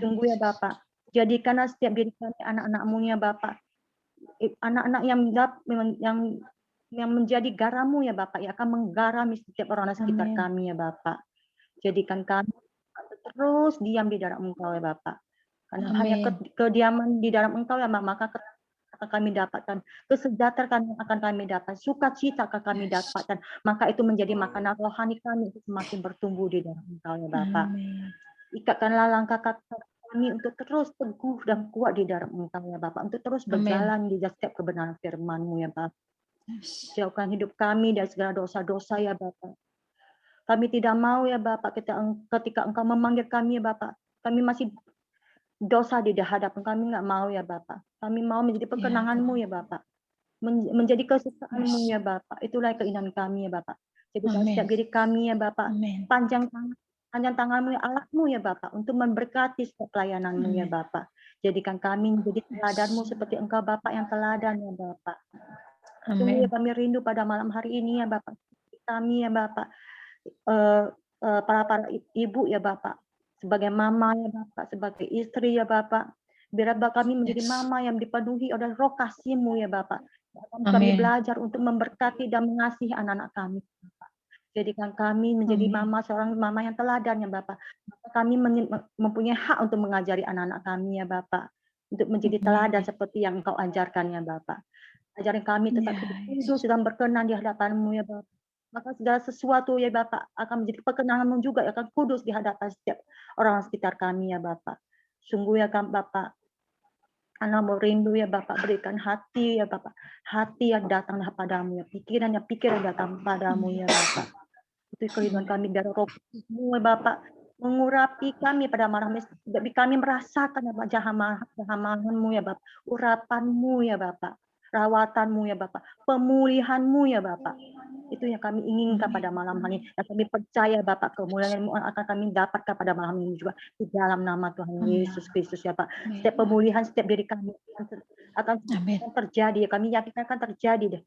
Sungguh ya Bapak, jadikanlah setiap diri kami anak-anak-Mu ya Bapak. Anak-anak yang menjadi garam-Mu ya Bapak, yang akan menggarami setiap orang di sekitar kami ya Bapak. Jadikan kami terus diam di dalam Engkau ya Bapak. Karena hanya kediaman di dalam Engkau ya Bapak, maka akan kami dapatkan kesejahteraan yang akan kami dapat, sukacita akan kami dapatkan, maka itu menjadi makanan rohani kami untuk semakin bertumbuh di dalam Engkau ya Bapak. Ikatkanlah langkah kami untuk terus teguh dan kuat di dalam Engkau ya Bapak, untuk terus berjalan di setiap kebenaran firman-Mu ya Bapak. Jauhkan hidup kami dari segala dosa-dosa ya Bapak. Kami tidak mau ya Bapak, ketika Engkau memanggil kami ya Bapak, kami masih dosa di hadapan kami, nggak mau ya Bapak. Kami mau menjadi perkenangan-Mu ya Bapak. Menjadi kesukaan-Mu ya Bapak. Itulah keinginan kami ya Bapak. Jadi setiap diri kami ya Bapak, Amin. panjang tangan-Mu ya Allah-Mu ya Bapak, untuk memberkati setiap pelayanan-Mu ya Amin. Bapak. Jadikan kami menjadi teladan-Mu seperti Engkau Bapak yang teladan ya Bapak. Sungguh ya Amin. kami rindu pada malam hari ini ya Bapak. Kami ya Bapak, para ibu ya Bapak, sebagai mama ya Bapak, sebagai istri ya Bapak, biar kami menjadi mama yang dipenuhi oleh roh kasih-Mu ya Bapak. Kami Amin. belajar untuk memberkati dan mengasihi anak-anak kami. Jadikan kami menjadi seorang mama yang teladan ya Bapak. Kami mempunyai hak untuk mengajari anak-anak kami ya Bapak, untuk menjadi teladan seperti yang Engkau ajarkan ya Bapak. Ajaran kami tetap kudus dan berkenan di hadapan-Mu ya Bapak. Maka segala sesuatu ya Bapak akan menjadi perkenan-Mu juga, akan kudus di hadapan setiap orang sekitar kami ya Bapak. Sungguh ya Bapak, anak mau rindu ya Bapak, berikan hati ya Bapak, hati yang datang padamu ya, pikiran yang datang padamu ya Bapak. Itu kerinduan kami dari roh Kudus-Mu ya Bapak, mengurapi kami pada malam ini, kami merasakan ya Pak, jamahan-Mu ya Bapak, urapan-Mu ya Bapak, rawatan-Mu ya Bapak, pemulihan-Mu ya Bapak. Itu yang kami inginkan pada malam hari ini. Dan kami percaya Bapak, kemuliaan-Mu akan kami dapatkan pada malam ini juga, di dalam nama Tuhan Yesus Kristus ya Pak. Setiap pemulihan setiap diri kami akan terjadi. Kami yakin akan terjadi deh.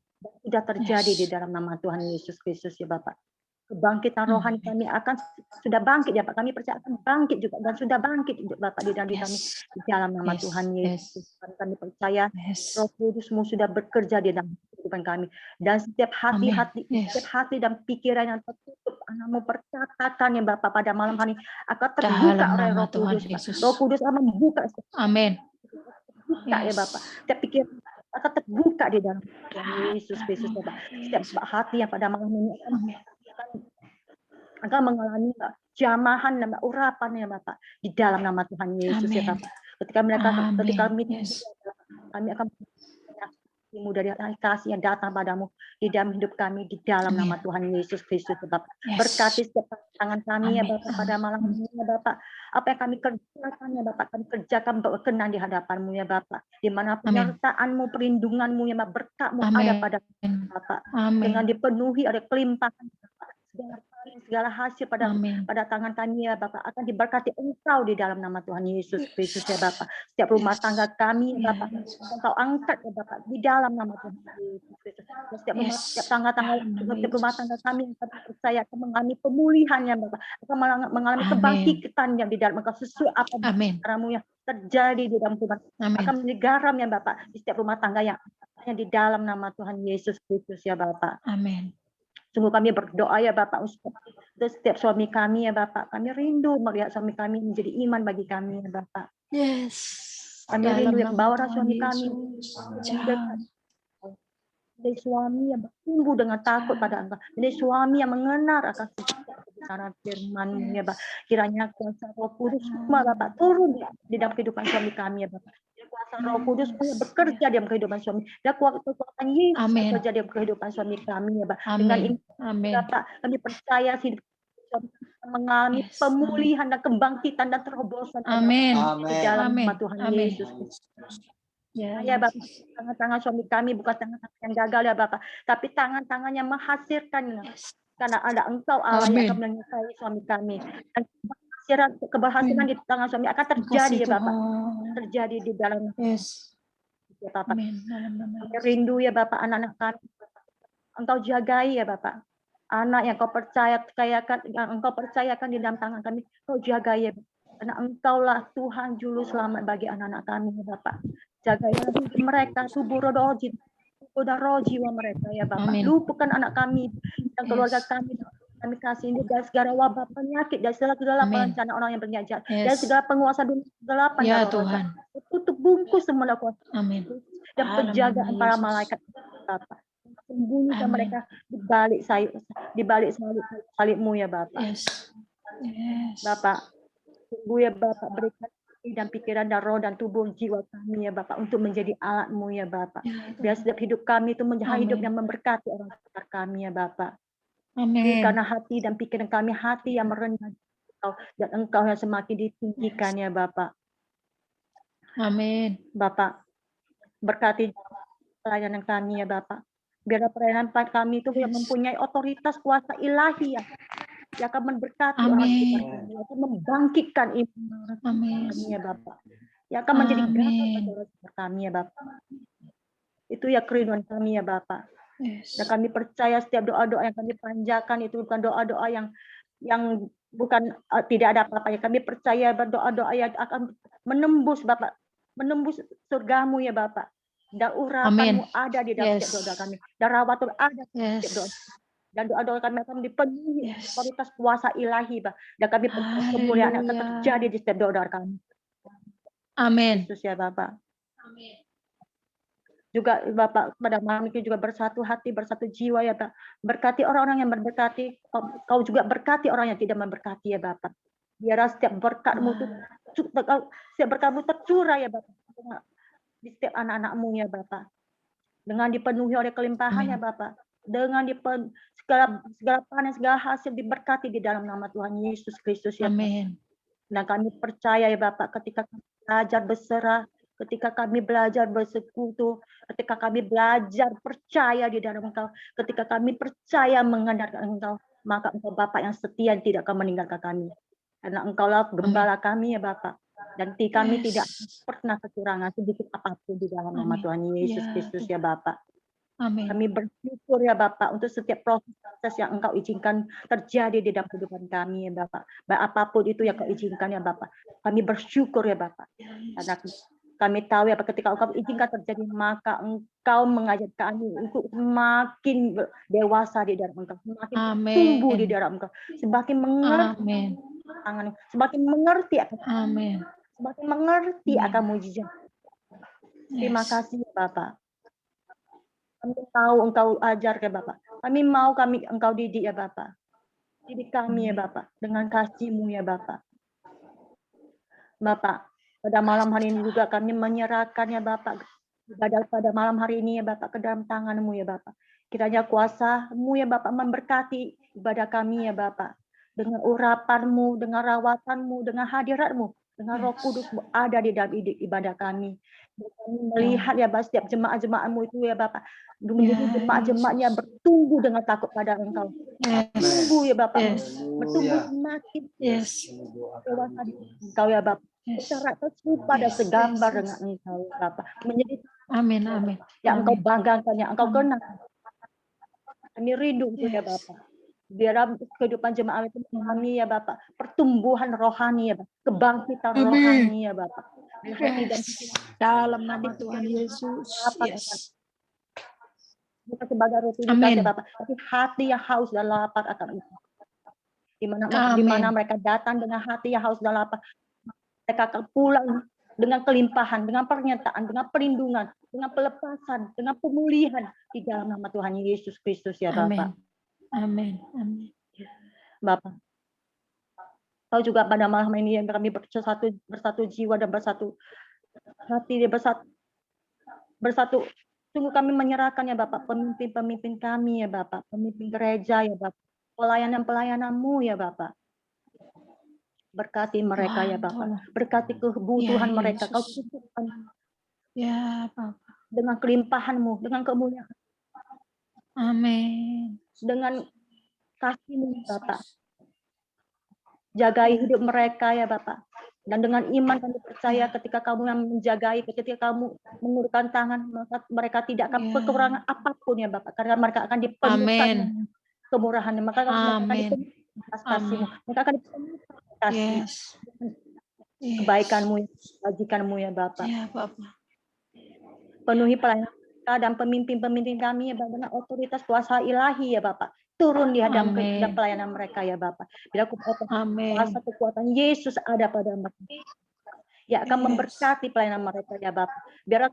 Sudah terjadi di dalam nama Tuhan Yesus Kristus ya Bapak. Kebangkitan rohani kami akan sudah bangkit ya Pak. Kami percaya akan bangkit juga dan sudah bangkit juga Bapak di dalam kami, di dalam nama Tuhan Yesus. Kami percaya Roh Kudus-Mu sudah bekerja di dalam kehidupan kami, dan setiap hati dan pikiran yang tertutup, anak-Mu perkatakan ya Bapak pada malam hari akan terbuka oleh Roh Kudus. Roh Kudus akan membuka. Amin. Terbuka ya Bapak. Setiap pikiran akan terbuka di dalam Tuhan Yesus Kristus ya Pak. Setiap hati yang pada malam ini akan mengalami jamahan dan urapan ya Bapak di dalam nama Tuhan Yesus ya Bapak. Ketika kami akan kasih-Mu dari kasih yang datang padamu di dalam hidup kami di dalam nama Tuhan Yesus Kristus ya Bapak. Berkati setiap tangan kami ya Bapak pada malam ini ya Bapak. Apa yang kami kerjakan ya Bapak, kami kerjakan berkenan di hadapan-Mu ya Bapak. Di mana penyertaan-Mu, perlindungan-Mu ya Bapak, berkat-Mu ada pada Bapak. Dengan dipenuhi oleh kelimpahan Bapak. Segala hasil pada tangan kami ya Bapak akan diberkati Engkau di dalam nama Tuhan Yesus Kristus ya Bapak. Setiap rumah tangga kami ya Bapak, Engkau angkat ya Bapak di dalam nama Tuhan Yesus Kristus. Setiap rumah tangga kami yang percaya akan mengalami pemulihan ya Bapak, akan mengalami kebangkitan yang di dalam Engkau sesuai apa cara-Mu yang terjadi di dalam rumah, akan menjadi garam ya Bapak di setiap rumah tangga yang di dalam nama Tuhan Yesus Kristus ya Bapak. Amin. Sungguh kami berdoa ya Bapak untuk setiap suami kami ya Bapak. Kami rindu melihat suami kami menjadi iman bagi kami ya Bapak. Kami rindu yang membawa suami kami menjadi suami yang bertumbuh dengan takut pada Engkau. Menjadi suami yang mengenal akan kebenaran firman-Mu ya Bapak. Kiranya kuasa Roh Kudus semua Bapak turun di dalam kehidupan suami kami ya Bapak. Kuasa Roh Kudus bekerja dalam kehidupan suami. Dan kekuatan Yesus bekerja dalam kehidupan suami kami ya Bapak. Dengan ini Bapak, kami percaya hidup suami mengalami pemulihan dan kebangkitan dan terobosan di dalam nama Tuhan Yesus. Ya Bapak, tangan-tangan suami kami bukan tangan-tangan yang gagal ya Bapak, tapi tangan-tangan yang menghasilkan, karena ada Engkau Allah yang akan menyertai suami kami. Dan keberhasilan di tangan suami akan terjadi ya Bapak, terjadi di dalam ya Bapak. Kami rindu ya Bapak anak-anak kami, Engkau jagai ya Bapak. Anak yang Engkau percayakan di dalam tangan kami, Engkau jagai ya Bapak. Karena Engkaulah Tuhan juru selamat bagi anak-anak kami ya Bapak. Jagailah mereka, tubuh roji dan roh jiwa mereka ya Bapak. Lupakan anak kami dan keluarga kami kasih ini dari segala wabah penyakit, dari segala perencana orang yang berniat, dari segala penguasa dunia kegelapan ya Tuhan. Tutup bungkus semua kuasa dan penjagaan para malaikat Bapak. Sembunyikan mereka di balik salib-Mu ya Bapak. Bapak, tunggu ya Bapak, berikan dan pikiran dan roh dan tubuh jiwa kami ya Bapak untuk menjadi alat-Mu ya Bapak. Biar setiap hidup kami itu menjadi hidup yang memberkati orang sekitar kami ya Bapak. Amin. Karena hati dan pikiran kami hati yang merendah Engkau, dan Engkau yang semakin ditinggikan ya Bapak. Amin. Bapak, berkati pelayanan kami ya Bapak. Biar pelayanan kami itu yang mempunyai otoritas kuasa ilahi yang akan memberkati orang sekitar Amin. kami, yang akan membangkitkan iman Amin. kami ya Bapak. Yang akan menjadi gagal bagi Amin. orang sekitar kami ya Bapak. Itu ya kerinduan kami ya Bapak. Yes. Dan kami percaya setiap doa-doa yang kami panjatkan itu bukan doa-doa yang bukan tidak ada apa-apanya. Kami percaya berdoa-doa yang akan menembus Bapak, menembus surgamu ya Bapak. Dan urapanmu ada di dalam Yes. setiap doa kami. Dan rawatmu ada di Yes. setiap doa. Dan doa-doa kami akan dipenuhi Yes. otoritas kuasa ilahi, Pak. Dan kami percaya kemuliaan akan Haleluya. terjadi di setiap doa-doa kami. Amin. Yesus ya Bapak. Amin. Juga Bapak pada malam ini juga bersatu hati, bersatu jiwa ya Pak. Berkati orang-orang yang memberkati, kau juga berkati orang yang tidak memberkati ya Bapak. Biar setiap berkatmu itu, setiap berkatmu tercurah ya Bapak. Di setiap anak-anakmu ya Bapak. Dengan dipenuhi oleh kelimpahan ya Bapak. Dengan segala panen, segala hasil diberkati di dalam nama Tuhan Yesus Kristus ya Pak. Amin. Dan kami percaya ya Bapak ketika kami belajar berserah, ketika kami belajar bersekutu, ketika kami belajar percaya di dalam Engkau, ketika kami percaya mengandalkan Engkau, maka Engkau Bapak yang setia tidak akan meninggalkan kami. Karena Engkaulah gembala kami ya Bapak. Dan kami tidak pernah kekurangan sedikit apapun di dalam nama Tuhan Yesus Kristus ya Bapak. Amin. Kami bersyukur ya Bapak untuk setiap proses yang Engkau izinkan terjadi di dalam kehidupan kami ya Bapak. Apapun itu yang Kau izinkan ya Bapak. Kami bersyukur ya Bapak. Karena kami tahu ya Bapak, ketika Engkau izinkan terjadi, maka Engkau mengajar kami untuk semakin dewasa di dalam Engkau. Semakin tumbuh di dalam Engkau. Semakin mengerti. Semakin mengerti akan Amin. Semakin mengerti akan mujizat. Terima kasih ya Bapak. Kami tahu Engkau ajar ya Bapak. Kami mau Engkau didik ya Bapak. Didik kami ya Bapak dengan kasih-Mu ya Bapak. Bapak, pada malam hari ini juga kami menyerahkan ya Bapak ibadah pada malam hari ini ya Bapak ke dalam tangan-Mu ya Bapak. Kiranya kuasa-Mu ya Bapak memberkati ibadah kami ya Bapak. Dengan urapan-Mu, dengan rawatan-Mu, dengan hadirat-Mu, dengan Roh Kudus-Mu ada di dalam ibadah kami. Dan kami melihat ya Bapak setiap jemaat-jemaat-Mu itu ya Bapak. Menjadi jemaat-jemaatnya bertumbuh dengan takut pada Engkau. Bertumbuh ya Bapak. Bertumbuh semakin dewasa di Engkau ya Bapak. Secara serupa dan segambar dengan Engkau ya Bapak. Menjadi Amin. Amin. yang Engkau banggakan, yang Engkau kenal. Kami rindu itu ya Bapak. Biar kehidupan jemaat itu mengalami ya Bapak pertumbuhan rohani ya Bapak, kebangkitan rohani ya Bapak. Hati dan dalam nama Tuhan Yesus. Bukan sebagai rutinitas ya Bapak, tapi hati yang haus dan lapar akan Engkau. Di mana mereka datang dengan hati yang haus dan lapar, mereka akan pulang dengan kelimpahan, dengan pernyataan, dengan perlindungan, dengan pelepasan, dengan pemulihan di dalam nama Tuhan Yesus Kristus ya Bapak. Amin. Amin. Bapak. Tahu juga pada malam ini yang kami bersatu jiwa dan bersatu hati, bersatu. Sungguh kami menyerahkan ya Bapak pemimpin-pemimpin kami ya Bapak, pemimpin gereja ya Bapak, pelayanan-pelayanan-Mu ya Bapak. Berkati mereka ya Bapak, berkati kebutuhan mereka, Kau cukupkan ya Bapak dengan kelimpahan-Mu, dengan kemuliaan. Amin. Dengan kasih-Mu Bapak. Jagai hidup mereka ya Bapak. Dan dengan iman kami percaya ketika Kamu yang menjagai, ketika Kamu mengulurkan tangan, maka mereka tidak akan kekurangan apapun ya Bapak. Karena mereka akan dipenuhkan kemurahan. Maka mereka akan dipenuhkan kasih-Mu. Mereka akan dipenuhkan kasih. Kebaikan-Mu, kebajikan-Mu ya Bapak. Ya Bapak. Penuhi pelayanan dan pemimpin-pemimpin kami ya Bapak, dengan otoritas kuasa ilahi ya Bapak. Turun di hadapan pelayanan mereka ya Bapak. Bila kuasa kekuatan Yesus ada pada mereka. Ya akan memberkati pelayanan mereka ya Bapak. Biar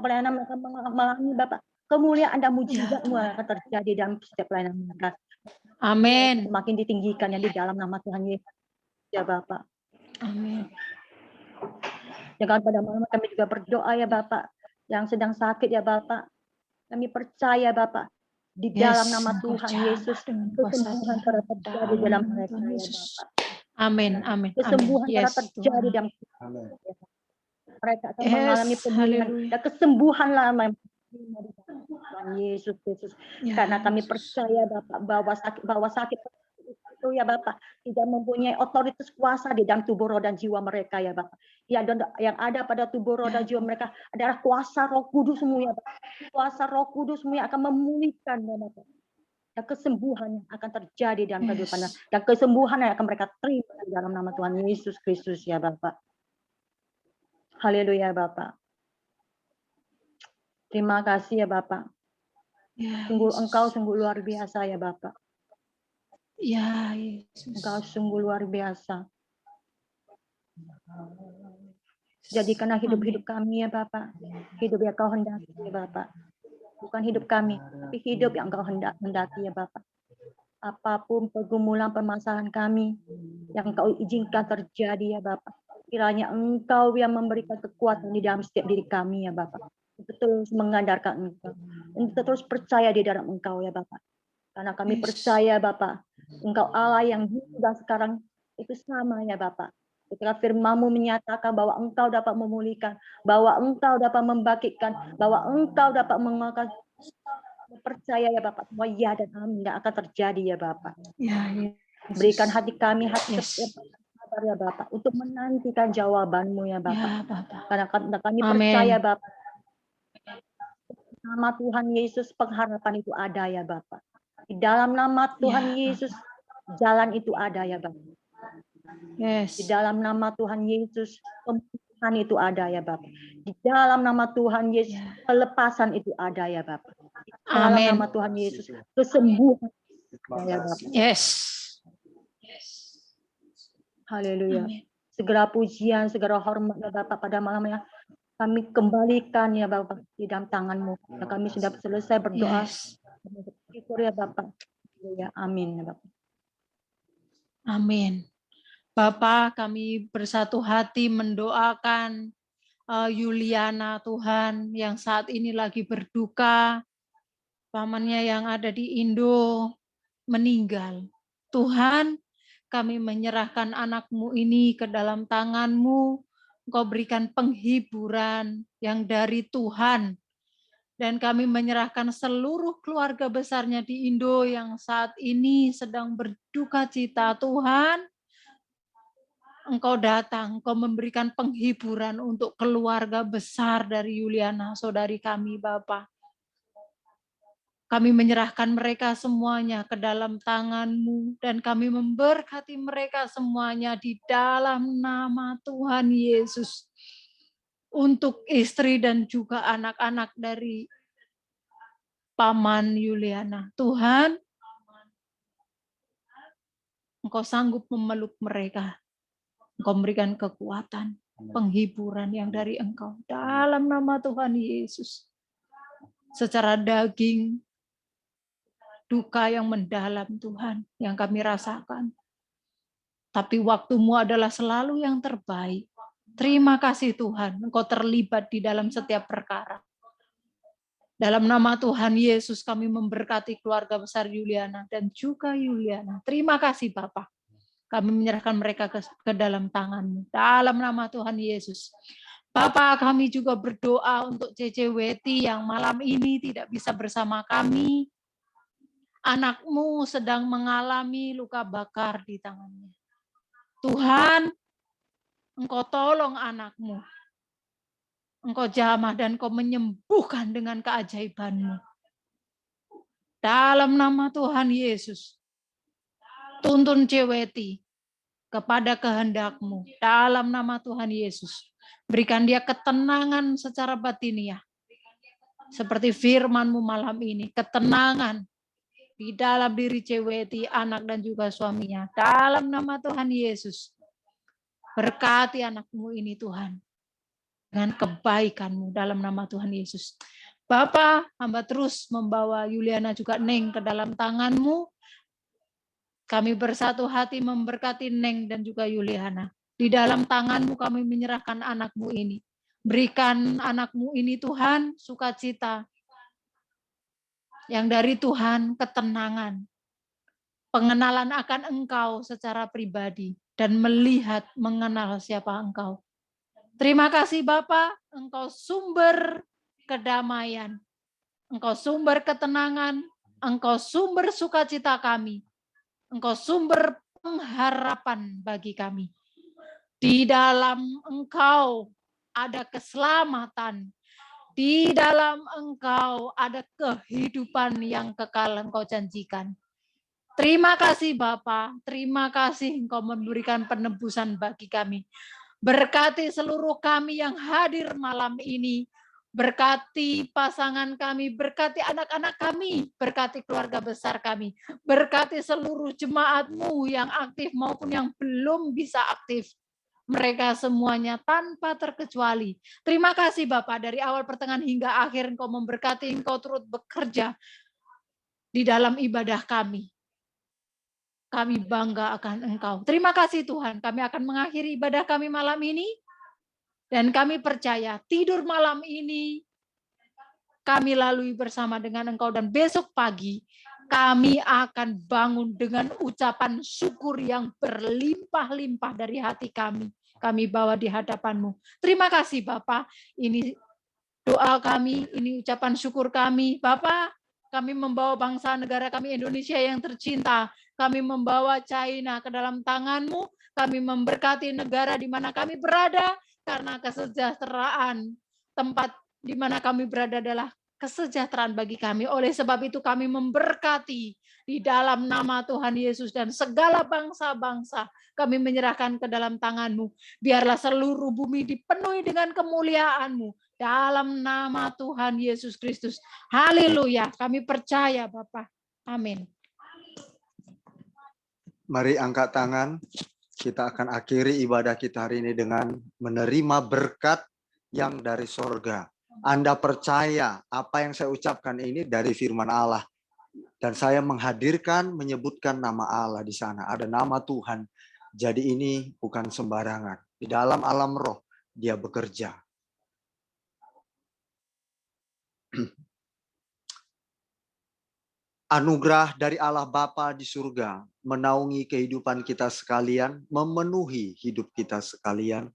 pelayanan mereka mengalami Bapak kemuliaan dan mujizat-Mu akan terjadi dalam setiap pelayanan mereka. Amin. Semakin ditinggikan yang di dalam nama Tuhan Yesus ya Bapak. Amin. Jangan pada malam kami juga berdoa ya Bapak yang sedang sakit ya Bapak. Kami percaya Bapak Di dalam Yes, nama Engkau Tuhan jamah Yesus, dengan kuasa kesembuhan Tuhan. telah terjadi Dalam dalam nama mereka Tuhan ya Yesus. Bapak. Amin, amin, amin. Kesembuhan telah Yes, terjadi Tuhan. dalam mereka akan Yes, mengalami pemulihan haleluya. dan kesembuhan lama Tuhan Yesus Kristus. Ya, Karena kami Yesus. percaya Bapak bahwa sakit itu ya Bapak tidak mempunyai otoritas kuasa di dalam tubuh roh dan jiwa mereka ya Bapak. Yang ada pada tubuh roh Ya, dan jiwa mereka adalah kuasa Roh Kudus-Mu ya Bapak. Kuasa Roh Kudus-Mu yang akan memulihkan ya Bapak. Dan kesembuhan yang akan terjadi dalam kehidupannya. Yes. Dan kesembuhan yang akan mereka terima di dalam nama Tuhan Yesus Kristus ya Bapak. Haleluya Bapak. Terima kasih ya Bapak. Ya, Sungguh Yesus. Engkau sungguh luar biasa ya Bapak. Ya, Yesus. Engkau sungguh luar biasa. Jadikanlah hidup-hidup kami ya Bapak. Hidup yang Kau hendaki ya Bapak. Bukan hidup kami, tapi hidup yang Kau hendaki ya Bapak. Apapun pergumulan permasalahan kami yang Kau izinkan terjadi ya Bapak. Kiranya Engkau yang memberikan kekuatan di dalam setiap diri kami ya Bapak. Untuk terus mengandalkan Engkau. Untuk terus percaya di dalam Engkau ya Bapak. Karena kami Yes. percaya Bapak, Engkau Allah yang dulu dan sekarang itu sama ya Bapak. Ketika firman-Mu menyatakan bahwa Engkau dapat memulihkan, bahwa Engkau dapat membangkitkan, bahwa Engkau dapat mengangkat, percaya ya Bapak, semua ya dan amin yang akan terjadi ya Bapak. Ya, Yesus. Berikan hati kami hati Yes. yang sabar ya Bapak, untuk menantikan jawaban-Mu ya Bapak. Ya, Bapak. Karena kami Amin. percaya Bapak, nama Tuhan Yesus pengharapan itu ada ya Bapak. Di dalam nama Tuhan Ya, Yesus jalan itu ada ya Bapak. Yes. Di dalam nama Tuhan Yesus pemulihan itu ada ya Bapak. Di dalam nama Tuhan Yesus Ya. pelepasan itu ada ya Bapak. Di dalam Amin. nama Tuhan Yesus kesembuhan ada ya Bapak. Yes. Haleluya. Amin. Segera pujian, segera hormat ya Bapak pada malamnya kami kembalikan ya Bapak di dalam tangan-Mu. Dan kami sudah selesai berdoa. Yes. Syukur ya Bapak. Ya, amin ya Bapak. Amin. Bapak, kami bersatu hati mendoakan Yuliana Tuhan yang saat ini lagi berduka. Pamannya yang ada di Indo meninggal. Tuhan, kami menyerahkan anak-Mu ini ke dalam tangan-Mu. Engkau berikan penghiburan yang dari Tuhan. Dan kami menyerahkan seluruh keluarga besarnya di Indo yang saat ini sedang berduka cita. Tuhan, Engkau datang, Engkau memberikan penghiburan untuk keluarga besar dari Yuliana, saudari kami, Bapak. Kami menyerahkan mereka semuanya ke dalam tangan-Mu, dan kami memberkati mereka semuanya di dalam nama Tuhan Yesus. Untuk istri dan juga anak-anak dari Paman Yuliana. Tuhan, Engkau sanggup memeluk mereka. Engkau memberikan kekuatan, penghiburan yang dari Engkau. Dalam nama Tuhan Yesus. Secara daging, duka yang mendalam Tuhan, yang kami rasakan. Tapi waktu-Mu adalah selalu yang terbaik. Terima kasih Tuhan, Engkau terlibat di dalam setiap perkara. Dalam nama Tuhan Yesus kami memberkati keluarga besar Yuliana dan juga Yuliana. Terima kasih Bapak. Kami menyerahkan mereka ke dalam tangan-Mu. Dalam nama Tuhan Yesus. Bapak, kami juga berdoa untuk Cece Weti yang malam ini tidak bisa bersama kami. Anak-Mu sedang mengalami luka bakar di tangannya. Tuhan, Engkau tolong anak-Mu. Engkau jamah dan Engkau menyembuhkan dengan keajaiban-Mu. Dalam nama Tuhan Yesus, tuntun Ceweti kepada kehendak-Mu. Dalam nama Tuhan Yesus, berikan dia ketenangan secara batiniah. Seperti firman-Mu malam ini, ketenangan di dalam diri Ceweti, anak dan juga suaminya. Dalam nama Tuhan Yesus, berkati anak-Mu ini Tuhan. Dengan kebaikan-Mu dalam nama Tuhan Yesus. Bapa, hamba terus membawa Yuliana juga Neng ke dalam tangan-Mu. Kami bersatu hati memberkati Neng dan juga Yuliana. Di dalam tangan-Mu kami menyerahkan anak-Mu ini. Berikan anak-Mu ini Tuhan sukacita. yang dari Tuhan ketenangan, pengenalan akan Engkau secara pribadi, dan melihat mengenal siapa Engkau. Terima kasih Bapa, Engkau sumber kedamaian, Engkau sumber ketenangan, Engkau sumber sukacita kami, Engkau sumber pengharapan bagi kami. Di dalam Engkau ada keselamatan, di dalam Engkau ada kehidupan yang kekal Engkau janjikan. Terima kasih Bapa, terima kasih Engkau memberikan penebusan bagi kami. Berkati seluruh kami yang hadir malam ini. Berkati pasangan kami, berkati anak-anak kami, berkati keluarga besar kami. Berkati seluruh jemaat-Mu yang aktif maupun yang belum bisa aktif. Mereka semuanya tanpa terkecuali. Terima kasih Bapak, dari awal pertengahan hingga akhir Engkau memberkati, Engkau turut bekerja di dalam ibadah kami. Kami bangga akan Engkau. Terima kasih Tuhan, kami akan mengakhiri ibadah kami malam ini. Dan kami percaya tidur malam ini kami lalui bersama dengan Engkau. Dan besok pagi kami akan bangun dengan ucapan syukur yang berlimpah-limpah dari hati kami. Kami bawa di hadapan-Mu. Terima kasih Bapak, ini doa kami, ini ucapan syukur kami. Bapak, kami membawa bangsa negara kami Indonesia yang tercinta. Kami membawa China ke dalam tangan-Mu. Kami memberkati negara di mana kami berada, karena kesejahteraan tempat di mana kami berada adalah kesejahteraan bagi kami. Oleh sebab itu kami memberkati di dalam nama Tuhan Yesus, dan segala bangsa-bangsa kami menyerahkan ke dalam tangan-Mu. Biarlah seluruh bumi dipenuhi dengan kemuliaan-Mu. Dalam nama Tuhan Yesus Kristus. Haleluya. Kami percaya Bapak. Amin. Mari angkat tangan. Kita akan akhiri ibadah kita hari ini dengan menerima berkat yang dari sorga. Anda percaya apa yang saya ucapkan ini dari firman Allah. Dan saya menghadirkan, menyebutkan nama Allah di sana. Ada nama Tuhan. Jadi ini bukan sembarangan. Di dalam alam roh, Dia bekerja. Anugerah dari Allah Bapa di surga menaungi kehidupan kita sekalian, memenuhi hidup kita sekalian,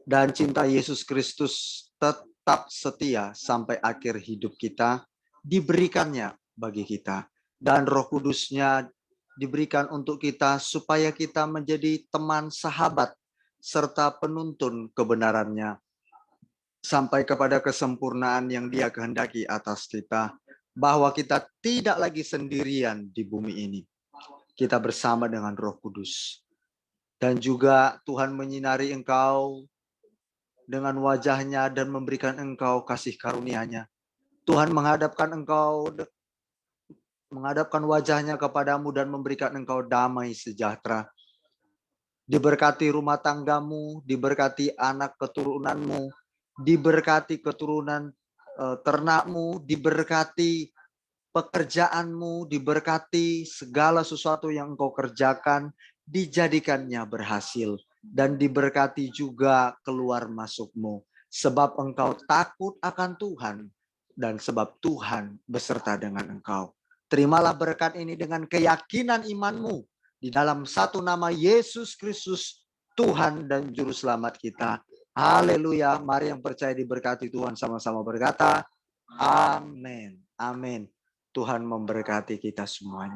dan cinta Yesus Kristus tetap setia sampai akhir hidup kita diberikannya bagi kita, dan Roh Kudus-Nya diberikan untuk kita supaya kita menjadi teman sahabat serta penuntun kebenarannya sampai kepada kesempurnaan yang Dia kehendaki atas kita. Bahwa kita tidak lagi sendirian di bumi ini. Kita bersama dengan Roh Kudus. Dan juga Tuhan menyinari engkau dengan wajah-Nya dan memberikan engkau kasih karunia-Nya. Tuhan menghadapkan wajah-Nya kepadamu dan memberikan engkau damai sejahtera. Diberkati rumah tanggamu, diberkati anak keturunanmu, diberkati keturunan ternakmu, diberkati pekerjaanmu, diberkati segala sesuatu yang engkau kerjakan, dijadikannya berhasil, dan diberkati juga keluar masukmu, sebab engkau takut akan Tuhan, dan sebab Tuhan beserta dengan engkau. Terimalah berkat ini dengan keyakinan imanmu, di dalam satu nama Yesus Kristus, Tuhan dan Juru Selamat kita. Haleluya. Mari yang percaya diberkati Tuhan sama-sama berkata, amin. Amin. Tuhan memberkati kita semuanya.